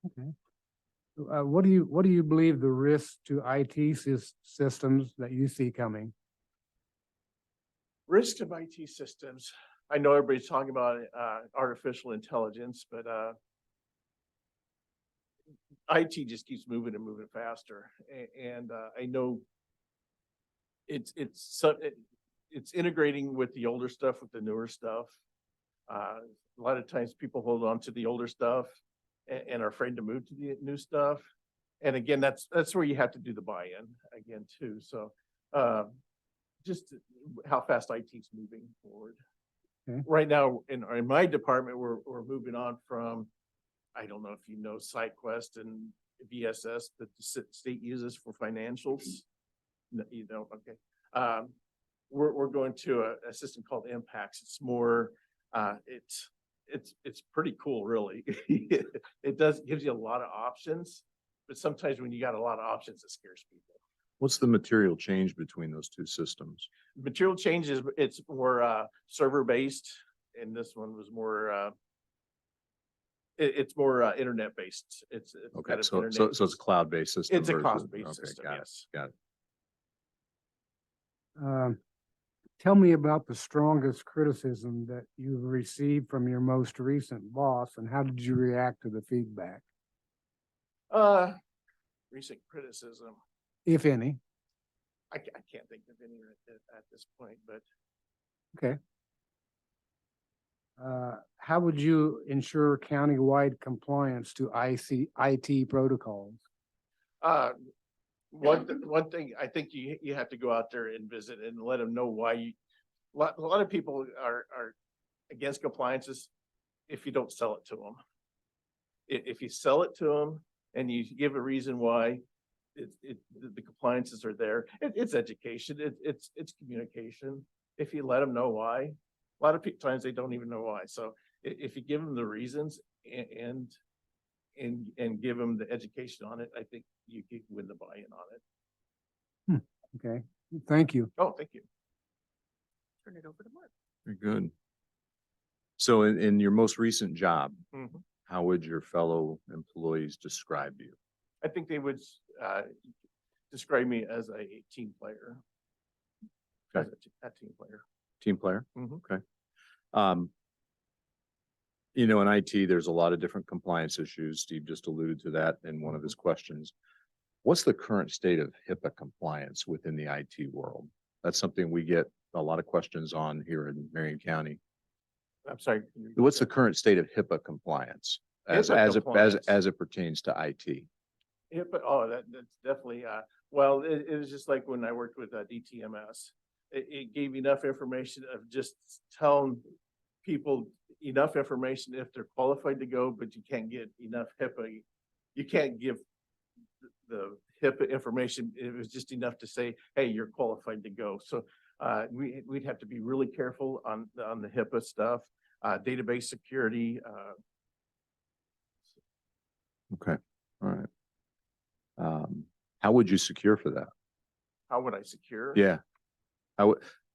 S6: Okay. What do you believe the risks to IT systems that you see coming?
S8: Risk of IT systems. I know everybody's talking about artificial intelligence, but IT just keeps moving and moving faster. And I know it's integrating with the older stuff, with the newer stuff. A lot of times people hold on to the older stuff and are afraid to move to the new stuff. And again, that's where you have to do the buy-in again too. So just how fast IT's moving forward.
S6: Okay.
S8: Right now in my department, we're moving on from, I don't know if you know SiteQuest and VSS that the state uses for financials. No, you don't, okay. We're going to a system called Impacts. It's more, it's pretty cool, really. It gives you a lot of options, but sometimes when you got a lot of options, it scares people.
S3: What's the material change between those two systems?
S8: Material changes, it's more server based, and this one was more it's more internet based. It's
S3: Okay,
S8: got an
S3: so
S8: internet-
S3: it's a cloud-based system.
S8: It's a
S3: versus-
S8: cloud-based
S3: okay,
S8: system,
S3: got it,
S8: yes.
S3: Got it.
S6: Tell me about the strongest criticism that you've received from your most recent boss and how did you react to the feedback,
S8: Recent criticism.
S6: if any?
S8: I can't think of any at this point, but
S6: Okay. How would you ensure countywide compliance to IT protocols?
S8: one thing, I think you have to go out there and visit and let them know why a lot of people are against compliances if you don't sell it to them. If you sell it to them and you give a reason why the compliances are there, it's education, it's communication. If you let them know why, a lot of times they don't even know why. So if you give them the reasons and give them the education on it, I think you can win the buy-in on it.
S6: Okay, thank you.
S8: Oh, thank you.
S1: Turn it over to Mark.
S3: Very good. So in your most recent job,
S8: Mhm.
S3: how would your fellow employees describe you?
S8: I think they would describe me as a team player.
S3: Okay.
S8: As a team player.
S3: Team player?
S8: Mhm.
S3: Okay. You know, in IT, there's a lot of different compliance issues. Steve just alluded to that in one of his questions. What's the current state of HIPAA compliance within the IT world? That's something we get a lot of questions on here in Marion County.
S8: I'm sorry.
S3: What's the current state of HIPAA compliance
S8: HIPAA compliance.
S3: as it pertains to IT?
S8: Yeah, but that's definitely well, it was just like when I worked with DTMS. It gave enough information of just telling people enough information if they're qualified to go, but you can't get enough HIPAA. You can't give the HIPAA information. It was just enough to say, hey, you're qualified to go. So we'd have to be really careful on the HIPAA stuff, database security.
S3: Okay, all right. How would you secure for that?
S8: How would I secure?
S3: Yeah.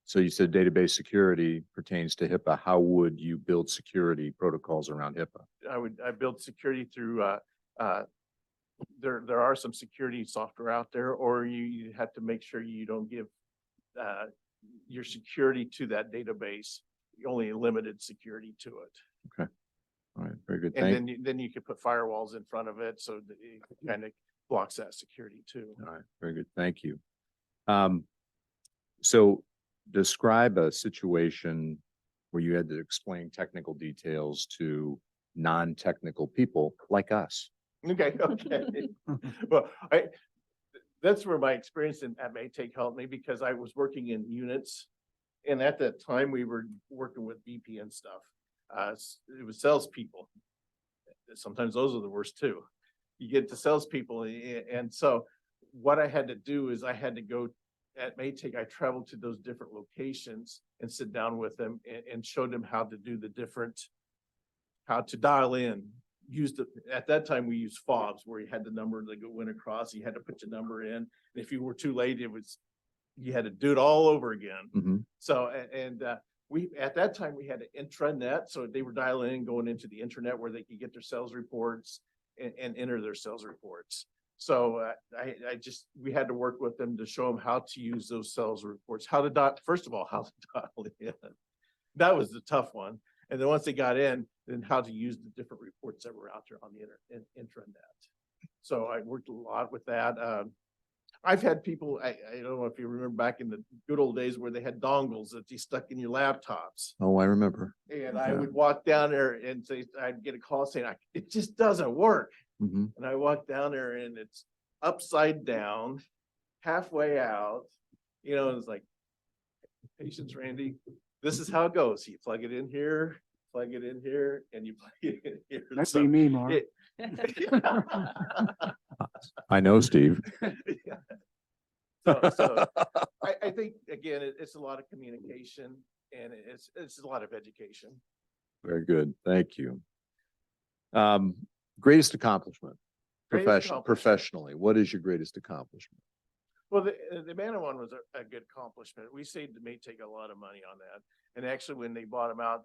S3: So you said database security pertains to HIPAA. How would you build security protocols around HIPAA?
S8: I build security through there are some security software out there, or you have to make sure you don't give your security to that database, only limited security to it.
S3: All right, very good.
S8: And then you could put firewalls in front of it so that it kind of blocks that security too.
S3: All right, very good. Thank you. So describe a situation where you had to explain technical details to non-technical people like us.
S8: Okay. Well, that's where my experience at Maytag helped me, because I was working in units, and at that time we were working with VPN stuff. it was salespeople. Sometimes those are the worst too. You get to salespeople, and so what I had to do is I had to go at Maytag. I traveled to those different locations and sit down with them and showed them how to do the different, how to dial in. At that time we used fobs where you had the number that went across. You had to put your number in, and if you were too late, you had to do it all over again.
S3: Mhm.
S8: So, at that time, we had an intranet, so they were dialing in, going into the internet where they could get their sales reports and enter their sales reports. So we had to work with them to show them how to use those sales reports, first of all, how to dial in. That was the tough one. And then once they got in, then how to use the different reports that were out there on the intranet. So I worked a lot with that. I've had people, I don't know if you remember back in the good old days where they had dongles that you stuck in your laptops.
S3: Oh, I remember.
S8: And I
S3: Yeah.
S8: would walk down there and say, I'd get a call saying, it just doesn't work.
S3: Mhm.
S8: And I walk down there and it's upside down, halfway out, and it's like, patience, Randy, this is how it goes. You plug it in here, and you plug it in here.
S6: That'd
S8: So
S6: be me, Mark.
S8: it-
S3: I know, Steve.
S8: Yeah. So I think, again, it's a lot of communication and it's a lot of education.
S3: Very good. Thank you. Greatest accomplishment,
S8: Greatest accomplishment.
S3: professionally, what is your greatest accomplishment?
S8: Well, the Marion one was a good accomplishment. We saved the Maytag a lot of money on that. And actually, when they bought them out,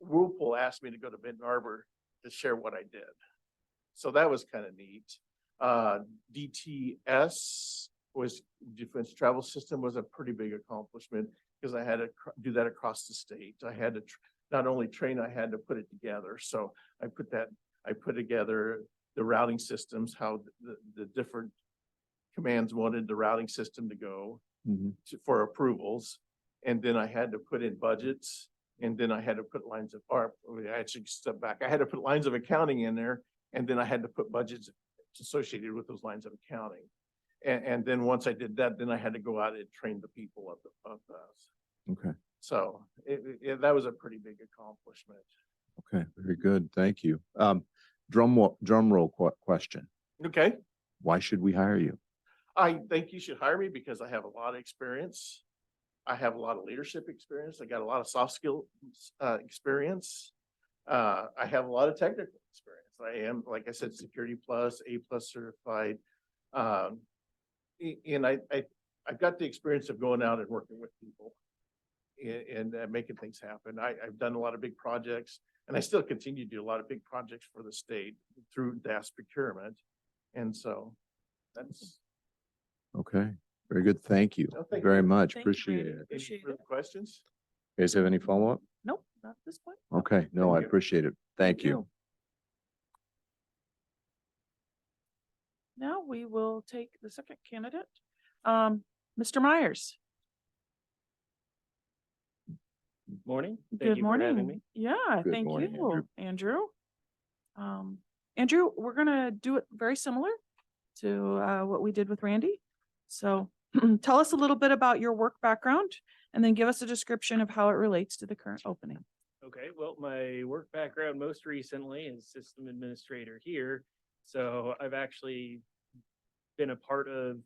S8: Whirlpool asked me to go to Benton Harbor to share what I did. So that was kind of neat. DTS was Defense Travel System was a pretty big accomplishment because I had to do that across the state. I had to not only train, I had to put it together. So I put together the routing systems, how the different commands wanted the routing system to go for approvals. And then I had to put in budgets, and then I had to put I actually step back. I had to put lines of accounting in there, and then I had to put budgets associated with those lines of accounting. And then once I did that, then I had to go out and train the people of those.
S3: Okay.
S8: So that was a pretty big accomplishment.
S3: Okay. Very good. Thank you. Drum roll question.
S8: Okay.
S3: Why should we hire you?
S8: I think you should hire me because I have a lot of experience. I have a lot of leadership experience. I got a lot of soft skill experience. I have a lot of technical experience. I am, like I said, Security Plus, A+ certified. And I've got the experience of going out and working with people and making things happen. I've done a lot of big projects, and I still continue to do a lot of big projects for the state through DAS procurement. And so that's.
S3: Okay. Very good. Thank you
S8: No, thank
S3: very
S8: you.
S3: much.
S1: Thank you,
S3: Appreciate
S1: Randy.
S3: it.
S1: Appreciate
S8: Any
S1: it.
S8: further questions?
S3: You guys have any follow-up?
S1: Nope, not at this point.
S3: Okay. No,
S8: Thank
S3: I
S8: you.
S3: appreciate it. Thank you.
S1: Now we will take the second candidate. Mr. Myers.
S9: Morning. Thank
S1: Good
S9: you for having me.
S1: morning. Yeah,
S3: Good
S1: thank
S3: morning,
S1: you, Andrew. Andrew, we're gonna do it very similar to what we did with Randy. So tell us a little bit about your work background and then give us a description of how it relates to the current opening.
S9: Okay, well, my work background most recently is system administrator here. So I've actually been a part of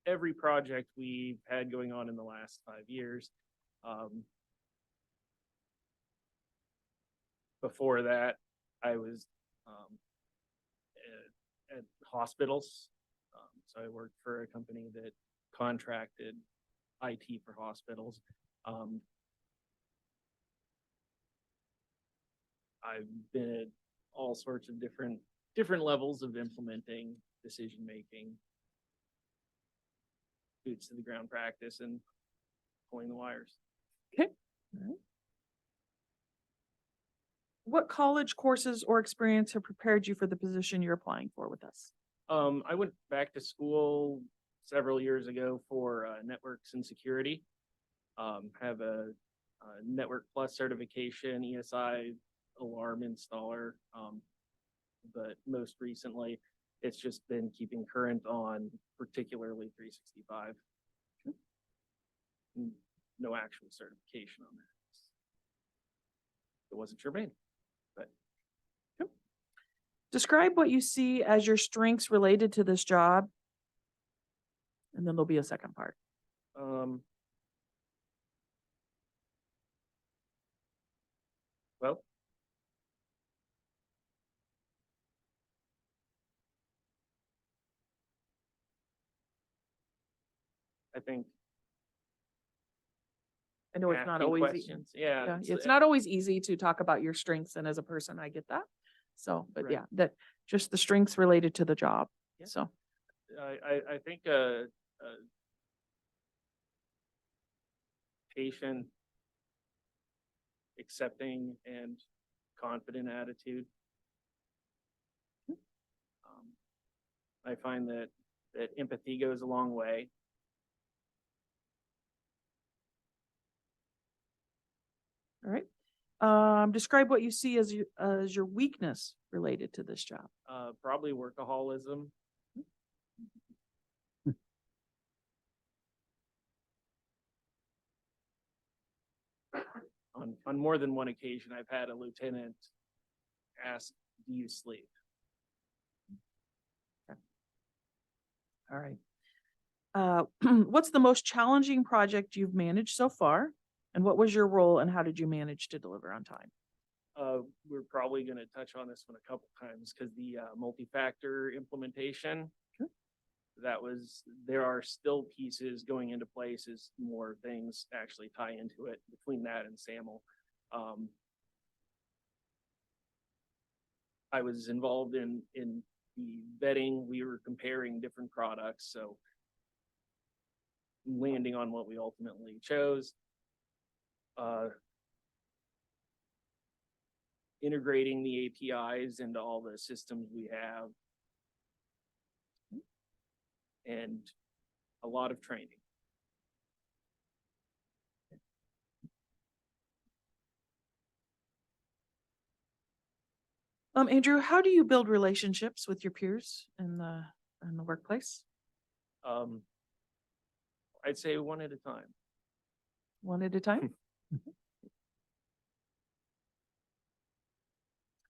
S9: every project we've had going on in the last 5 years. Before that, I was at hospitals. So I worked for a company that contracted IT for hospitals. I've been at all sorts of different levels of implementing decision-making, boots to the ground practice, and pulling the wires.
S1: What college courses or experience have prepared you for the position you're applying for with us?
S9: I went back to school several years ago for networks and security. Have a Network Plus certification, ESI alarm installer. But most recently, it's just been keeping current on particularly 365. No actual certification on that. it wasn't germane.
S1: Describe what you see as your strengths related to this job. And then there'll be a second part.
S9: Well, I think
S1: I know it's not
S9: asking
S1: always,
S9: questions, yeah.
S1: yeah, it's not always easy to talk about your strengths and as a person, I get that. So, but
S9: Right.
S1: yeah, that just the strengths related to the job.
S9: Yeah.
S1: So,
S9: I think patient, accepting and confident attitude. I find that empathy goes a long way.
S1: all right. Describe what you see as your weakness related to this job.
S9: Probably workaholism. On more than one occasion, I've had a lieutenant ask, "Do you sleep?"
S1: All right. What's the most challenging project you've managed so far? And what was your role and how did you manage to deliver on time?
S9: We're probably going to touch on this one a couple times because the multi-factor implementation,
S1: Sure.
S9: there are still pieces going into place as more things actually tie into it between that and SAML. I was involved in the vetting. We were comparing different products, so landing on what we ultimately chose. Integrating the APIs into all the systems we have, and a lot of training.
S1: Andrew, how do you build relationships with your peers in the workplace?
S9: I'd say one at a time.
S1: One at a time?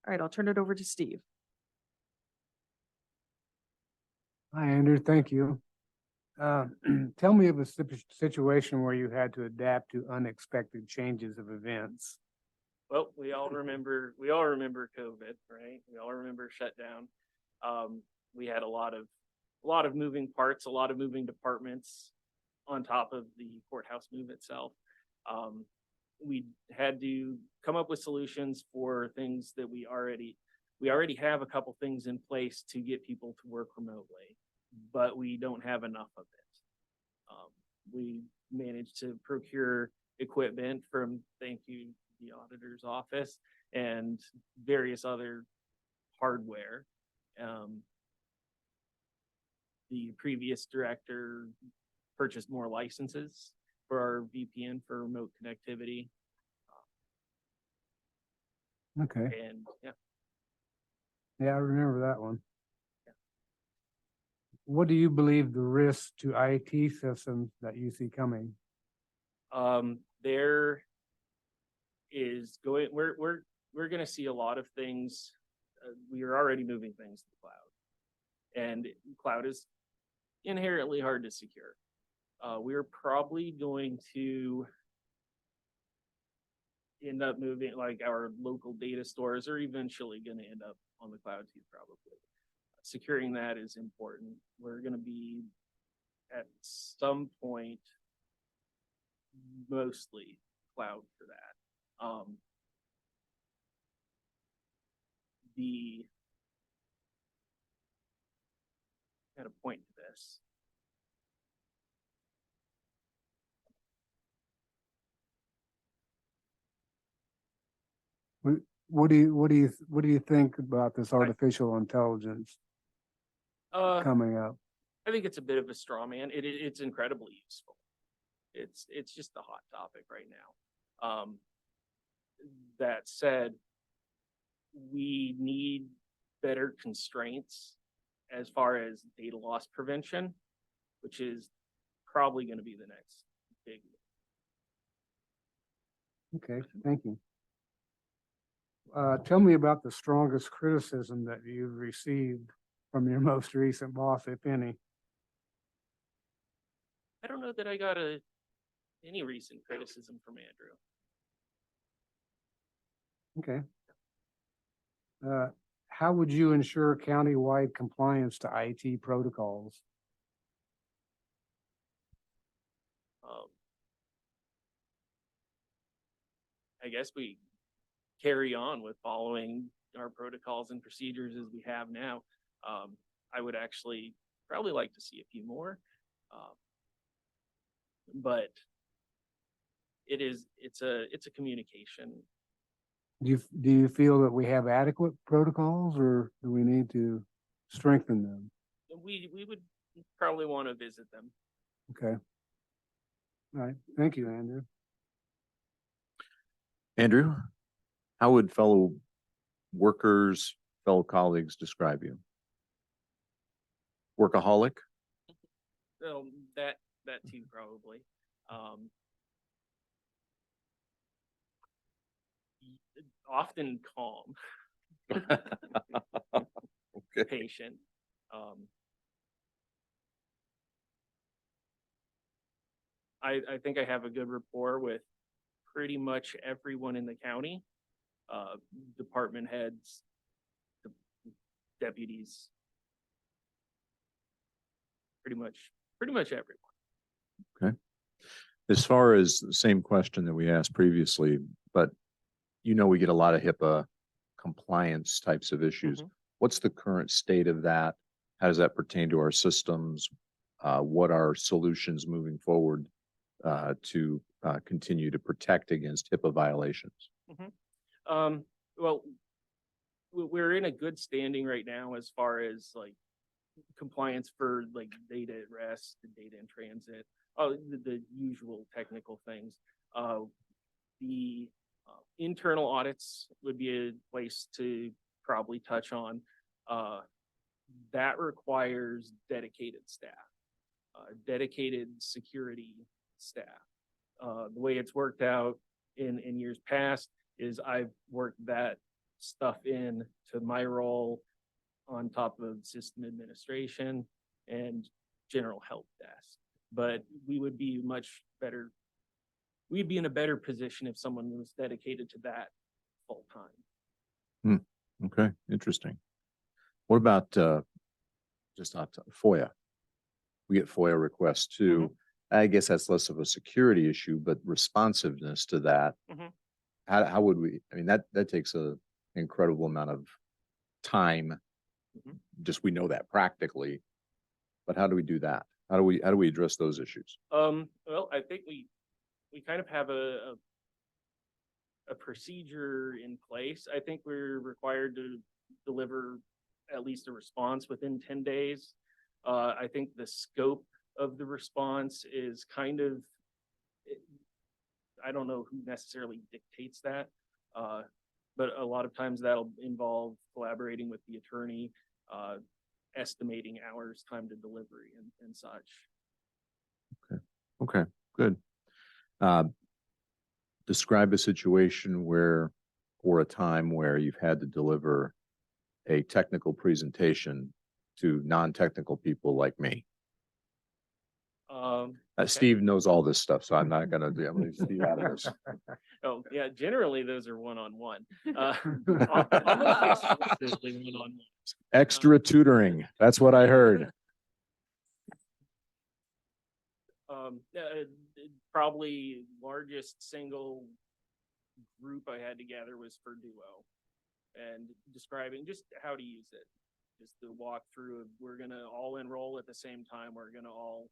S1: All right, I'll turn it over to Steve.
S6: Hi, Andrew. Thank you. Tell me of a situation where you had to adapt to unexpected changes of events.
S9: Well, we all remember COVID, right? We all remember shutdown. We had a lot of moving parts, a lot of moving departments on top of the courthouse move itself. We had to come up with solutions for things that we already have a couple things in place to get people to work remotely, but we don't have enough of it. We managed to procure equipment from, thank you, the auditor's office and various other hardware. The previous director purchased more licenses for our VPN for remote connectivity.
S6: Okay.
S9: And yeah,
S6: Yeah, I remember that one. What do you believe the risks to IT systems that you see coming?
S9: there is going, we're going to see a lot of things. We are already moving things to the cloud, and cloud is inherently hard to secure. We're probably going to end up moving, like, our local data stores are eventually going to end up on the cloud too, probably. Securing that is important. We're going to be at some point mostly cloud for that. The kind of point to this.
S6: What do you think about this artificial intelligence coming up?
S9: I think it's a bit of a straw man. It's incredibly useful. It's just a hot topic right now. That said, we need better constraints as far as data loss prevention, which is probably going to be the next big.
S6: Okay, thank you. Tell me about the strongest criticism that you've received from your most recent boss, if any.
S9: I don't know that I got any recent criticism from Andrew.
S6: Okay. How would you ensure countywide compliance to IT protocols?
S9: I guess we carry on with following our protocols and procedures as we have now. I would actually probably like to see a few more. But it's a communication.
S6: Do you feel that we have adequate protocols or do we need to strengthen them?
S9: We would probably want to visit them.
S6: Okay. All right. Thank you, Andrew.
S3: Andrew, how would fellow workers, fellow colleagues describe you? Workaholic?
S9: So that too probably. Often calm,
S3: Okay.
S9: patient. I think I have a good rapport with pretty much everyone in the county, department heads, the deputies, pretty much everyone.
S3: Okay. As far as the same question that we asked previously, but we get a lot of HIPAA compliance types of issues.
S9: Mhm.
S3: What's the current state of that? How does that pertain to our systems? What are solutions moving forward to continue to protect against HIPAA violations?
S9: Well, we're in a good standing right now as far as like compliance for like data at rest, and data in transit, the usual technical things. The internal audits would be a place to probably touch on. That requires dedicated staff, dedicated security staff. The way it's worked out in years past is I've worked that stuff in to my role on top of system administration and general help desk. But we would be much better. We'd be in a better position if someone was dedicated to that full time.
S3: Okay, interesting. What about just not FOIA? We get FOIA requests too. I guess that's less of a security issue, but responsiveness to that.
S9: Mhm.
S3: How would we? I mean, that takes an incredible amount of time.
S9: Mhm.
S3: Just we know that practically, but how do we do that? How do we address those issues?
S9: Well, I think we kind of have a procedure in place. I think we're required to deliver at least a response within 10 days. I think the scope of the response is kind of, I don't know who necessarily dictates that, but a lot of times that'll involve collaborating with the attorney, estimating hours, time to delivery and such.
S3: Okay, good. Describe a situation where, or a time where you've had to deliver a technical presentation to non-technical people like me.
S9: Okay.
S3: Steve knows all this stuff, so I'm not gonna leave Steve out of this.
S9: Oh, yeah, generally those are one-on-one. Almost exclusively one-on-one.
S3: Extra tutoring, that's what I heard.
S9: Probably largest single group I had together was for Duo and describing just how to use it. Just the walkthrough of we're gonna all enroll at the same time. We're gonna all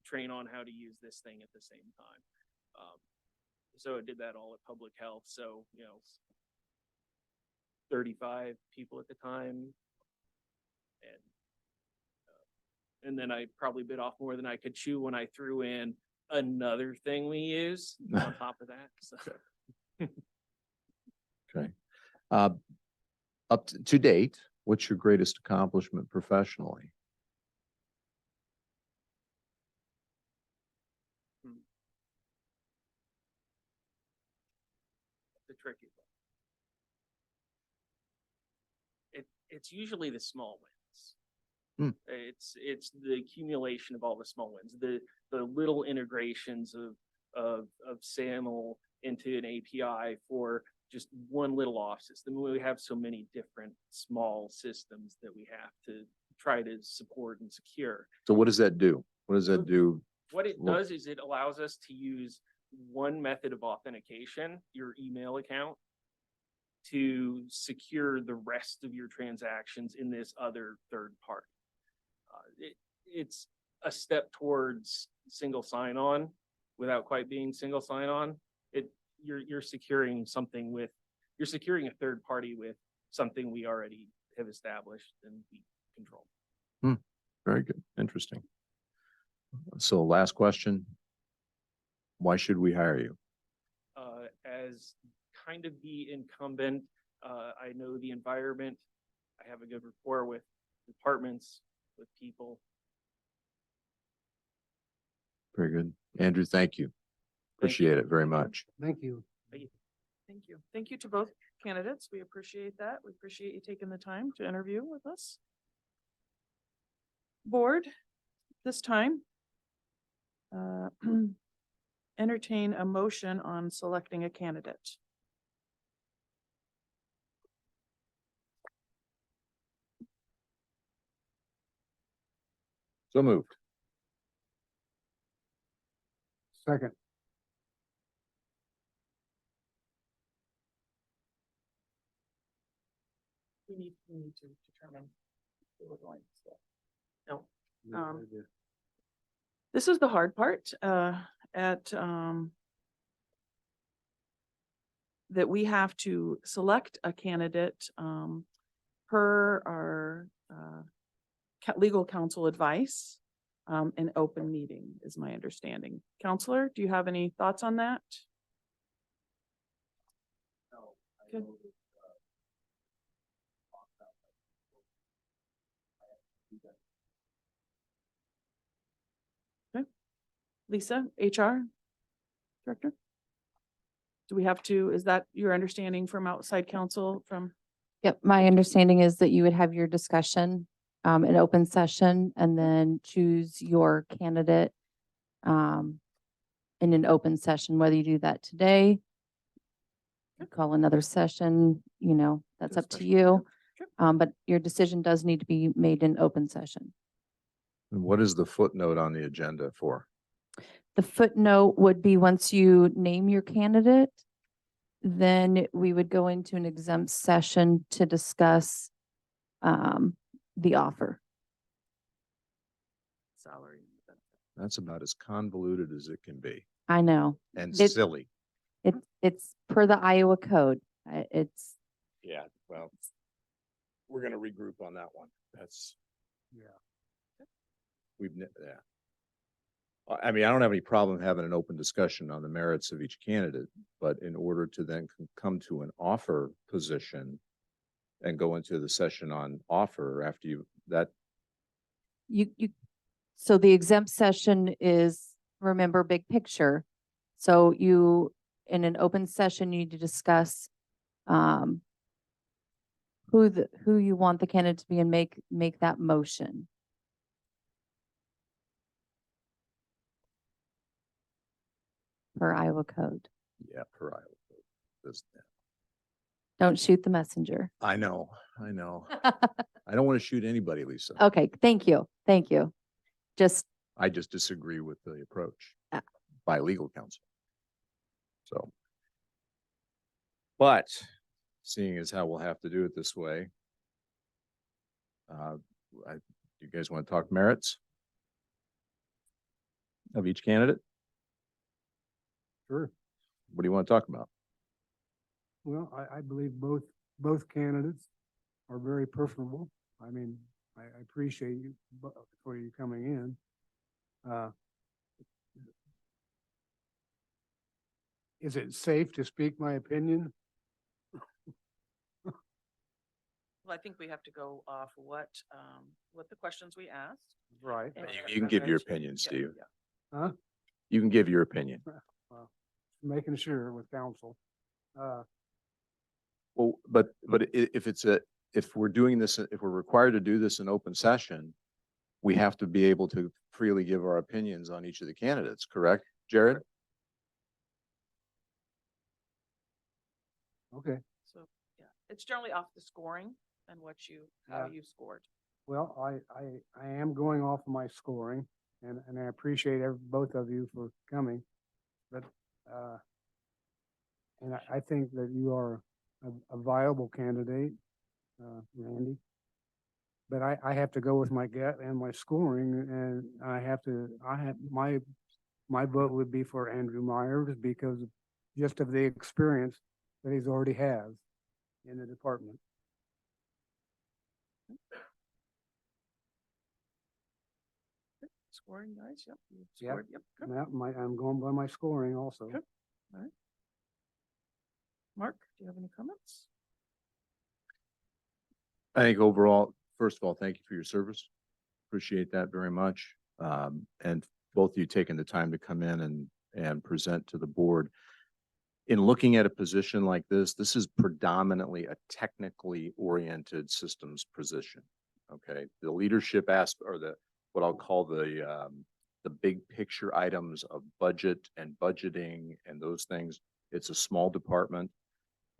S9: train on how to use this thing at the same time. So I did that all at Public Health. So, 35 people at the time. And then I probably bit off more than I could chew when I threw in another thing we use on top of that. So.
S3: Okay. Up to date, what's your greatest accomplishment professionally?
S9: The tricky It's usually the small wins.
S3: Hmm.
S9: It's the accumulation of all the small wins, the little integrations of SAML into an API for just one little off system. We have so many different small systems that we have to try to support and secure.
S3: So what does that do? What does that do?
S9: What it
S3: Well-
S9: does is it allows us to use one method of authentication, your email account, to secure the rest of your transactions in this other third party. It's a step towards single sign-on without quite being single sign-on. You're securing something you're securing a third party with something we already have established and we control.
S3: Very good. Interesting. So last question. Why should we hire you?
S9: As kind of the incumbent, I know the environment. I have a good rapport with departments, with people.
S3: Very good. Andrew, thank you. Appreciate it very much.
S6: Thank you.
S1: Thank you. Thank you to both candidates. We appreciate that. We appreciate you taking the time to interview with us. Board, this time, entertain a motion on selecting a candidate.
S3: So moved.
S6: Second.
S1: We need to determine who we're going to select. No. This is the hard part, that we have to select a candidate, per our, legal counsel advice, in open meeting is my understanding. Counselor, do you have any thoughts on that? Okay. Lisa, HR director? Do we have to, is that your understanding from outside counsel from?
S10: Yep, my understanding is that you would have your discussion in open session and then choose your candidate in an open session, whether you do that today, you call another session, that's
S1: Do a
S10: up to
S1: special-
S10: you.
S1: Sure.
S10: But your decision does need to be made in open session.
S3: And what is the footnote on the agenda for?
S10: The footnote would be once you name your candidate, then we would go into an exempt session to discuss the offer.
S1: Salary.
S3: That's about as convoluted as it can be
S10: I know.
S3: and
S10: It-
S3: silly.
S10: It's per the Iowa code. It's,
S3: Yeah, well, we're gonna regroup on that one. That's,
S6: Yeah.
S3: yeah. I mean, I don't have any problem having an open discussion on the merits of each candidate, but in order to then come to an offer position and go into the session on offer after
S10: so the exempt session is, remember, big picture. So you, in an open session, you need to discuss who you want the candidate to be and make that motion. Per Iowa code.
S3: yeah, per Iowa. This-
S10: Don't shoot the messenger.
S3: I know. I don't want to shoot anybody, Lisa.
S10: Okay, thank you. Thank you. Just,
S3: I just disagree with the approach
S10: Ah.
S3: by legal counsel. So. But seeing as how we'll have to do it this way. You guys want to talk merits? Of each candidate?
S6: Sure.
S3: What do you want to talk about?
S6: Well, I believe both candidates are very personable. I mean, I appreciate you for you coming in. Is it safe to speak my opinion?
S1: Well, I think we have to go off what the questions we asked.
S6: Right.
S1: and-
S3: You can give your
S1: Yeah,
S3: opinion, Steve.
S1: yeah.
S6: Huh?
S3: You can give your opinion.
S6: Making sure with counsel.
S3: Well, but if if we're doing this, if we're required to do this in open session, we have to be able to freely give our opinions on each of the candidates, correct, Jared?
S6: Okay,
S1: So, yeah, it's generally off the scoring and what you, how
S6: Yeah.
S1: you scored.
S6: well, I am going off my scoring and I appreciate both of you for coming. But, and I think that you are a viable candidate, Randy. But I have to go with my gut and my scoring and my vote would be for Andrew Myers because just of the experience that he's already has in the department.
S1: Scoring, guys, yep. You
S6: Yep.
S1: scored, yep. Good.
S6: I'm going by my scoring also.
S1: Good. Mark, do you have any comments?
S3: I think overall, first of all, thank you for your service. Appreciate that very much. And both of you taking the time to come in and present to the board. In looking at a position like this is predominantly a technically oriented systems position. Okay, the leadership aspect or what I'll call the big picture items of budget and budgeting and those things. It's a small department.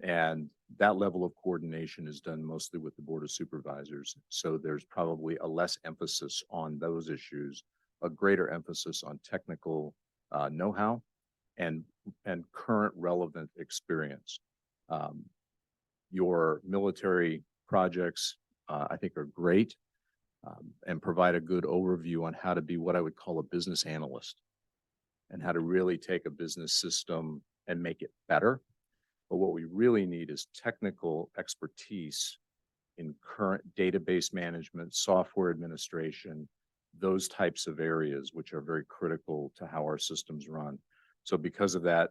S3: And that level of coordination is done mostly with the Board of Supervisors. So there's probably a less emphasis on those issues, a greater emphasis on technical know-how and current relevant experience. Your military projects, I think, are great and provide a good overview on how to be what I would call a business analyst and how to really take a business system and make it better. But what we really need is technical expertise in current database management, software administration, those types of areas, which are very critical to how our systems run. So because of that,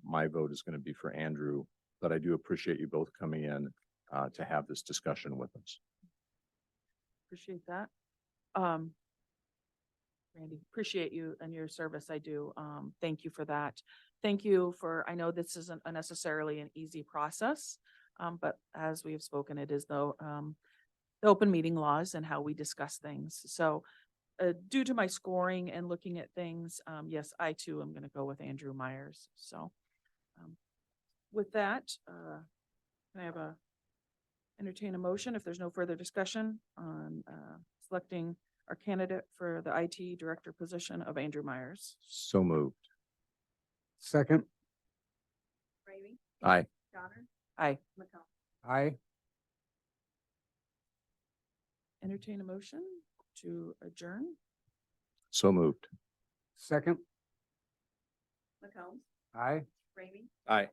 S3: my vote is going to be for Andrew, but I do appreciate you both coming in to have this discussion with us.
S1: Appreciate that. Randy, appreciate you and your service. I do. Thank you for that. Thank you for, I know this isn't necessarily an easy process, but as we have spoken, it is the open meeting laws and how we discuss things. So due to my scoring and looking at things, yes, I too am going to go with Andrew Myers. So with that, can I have entertain a motion if there's no further discussion on selecting our candidate for the IT director position of Andrew Myers?
S3: So moved.
S6: Second,
S2: Ramey,
S3: Aye.
S2: Johnner,
S1: Aye.
S2: McCombs.
S6: aye.
S1: Entertain a motion to adjourn?
S3: So moved.
S6: Second,
S2: McCombs,
S6: aye.
S2: Ramey,
S3: Aye.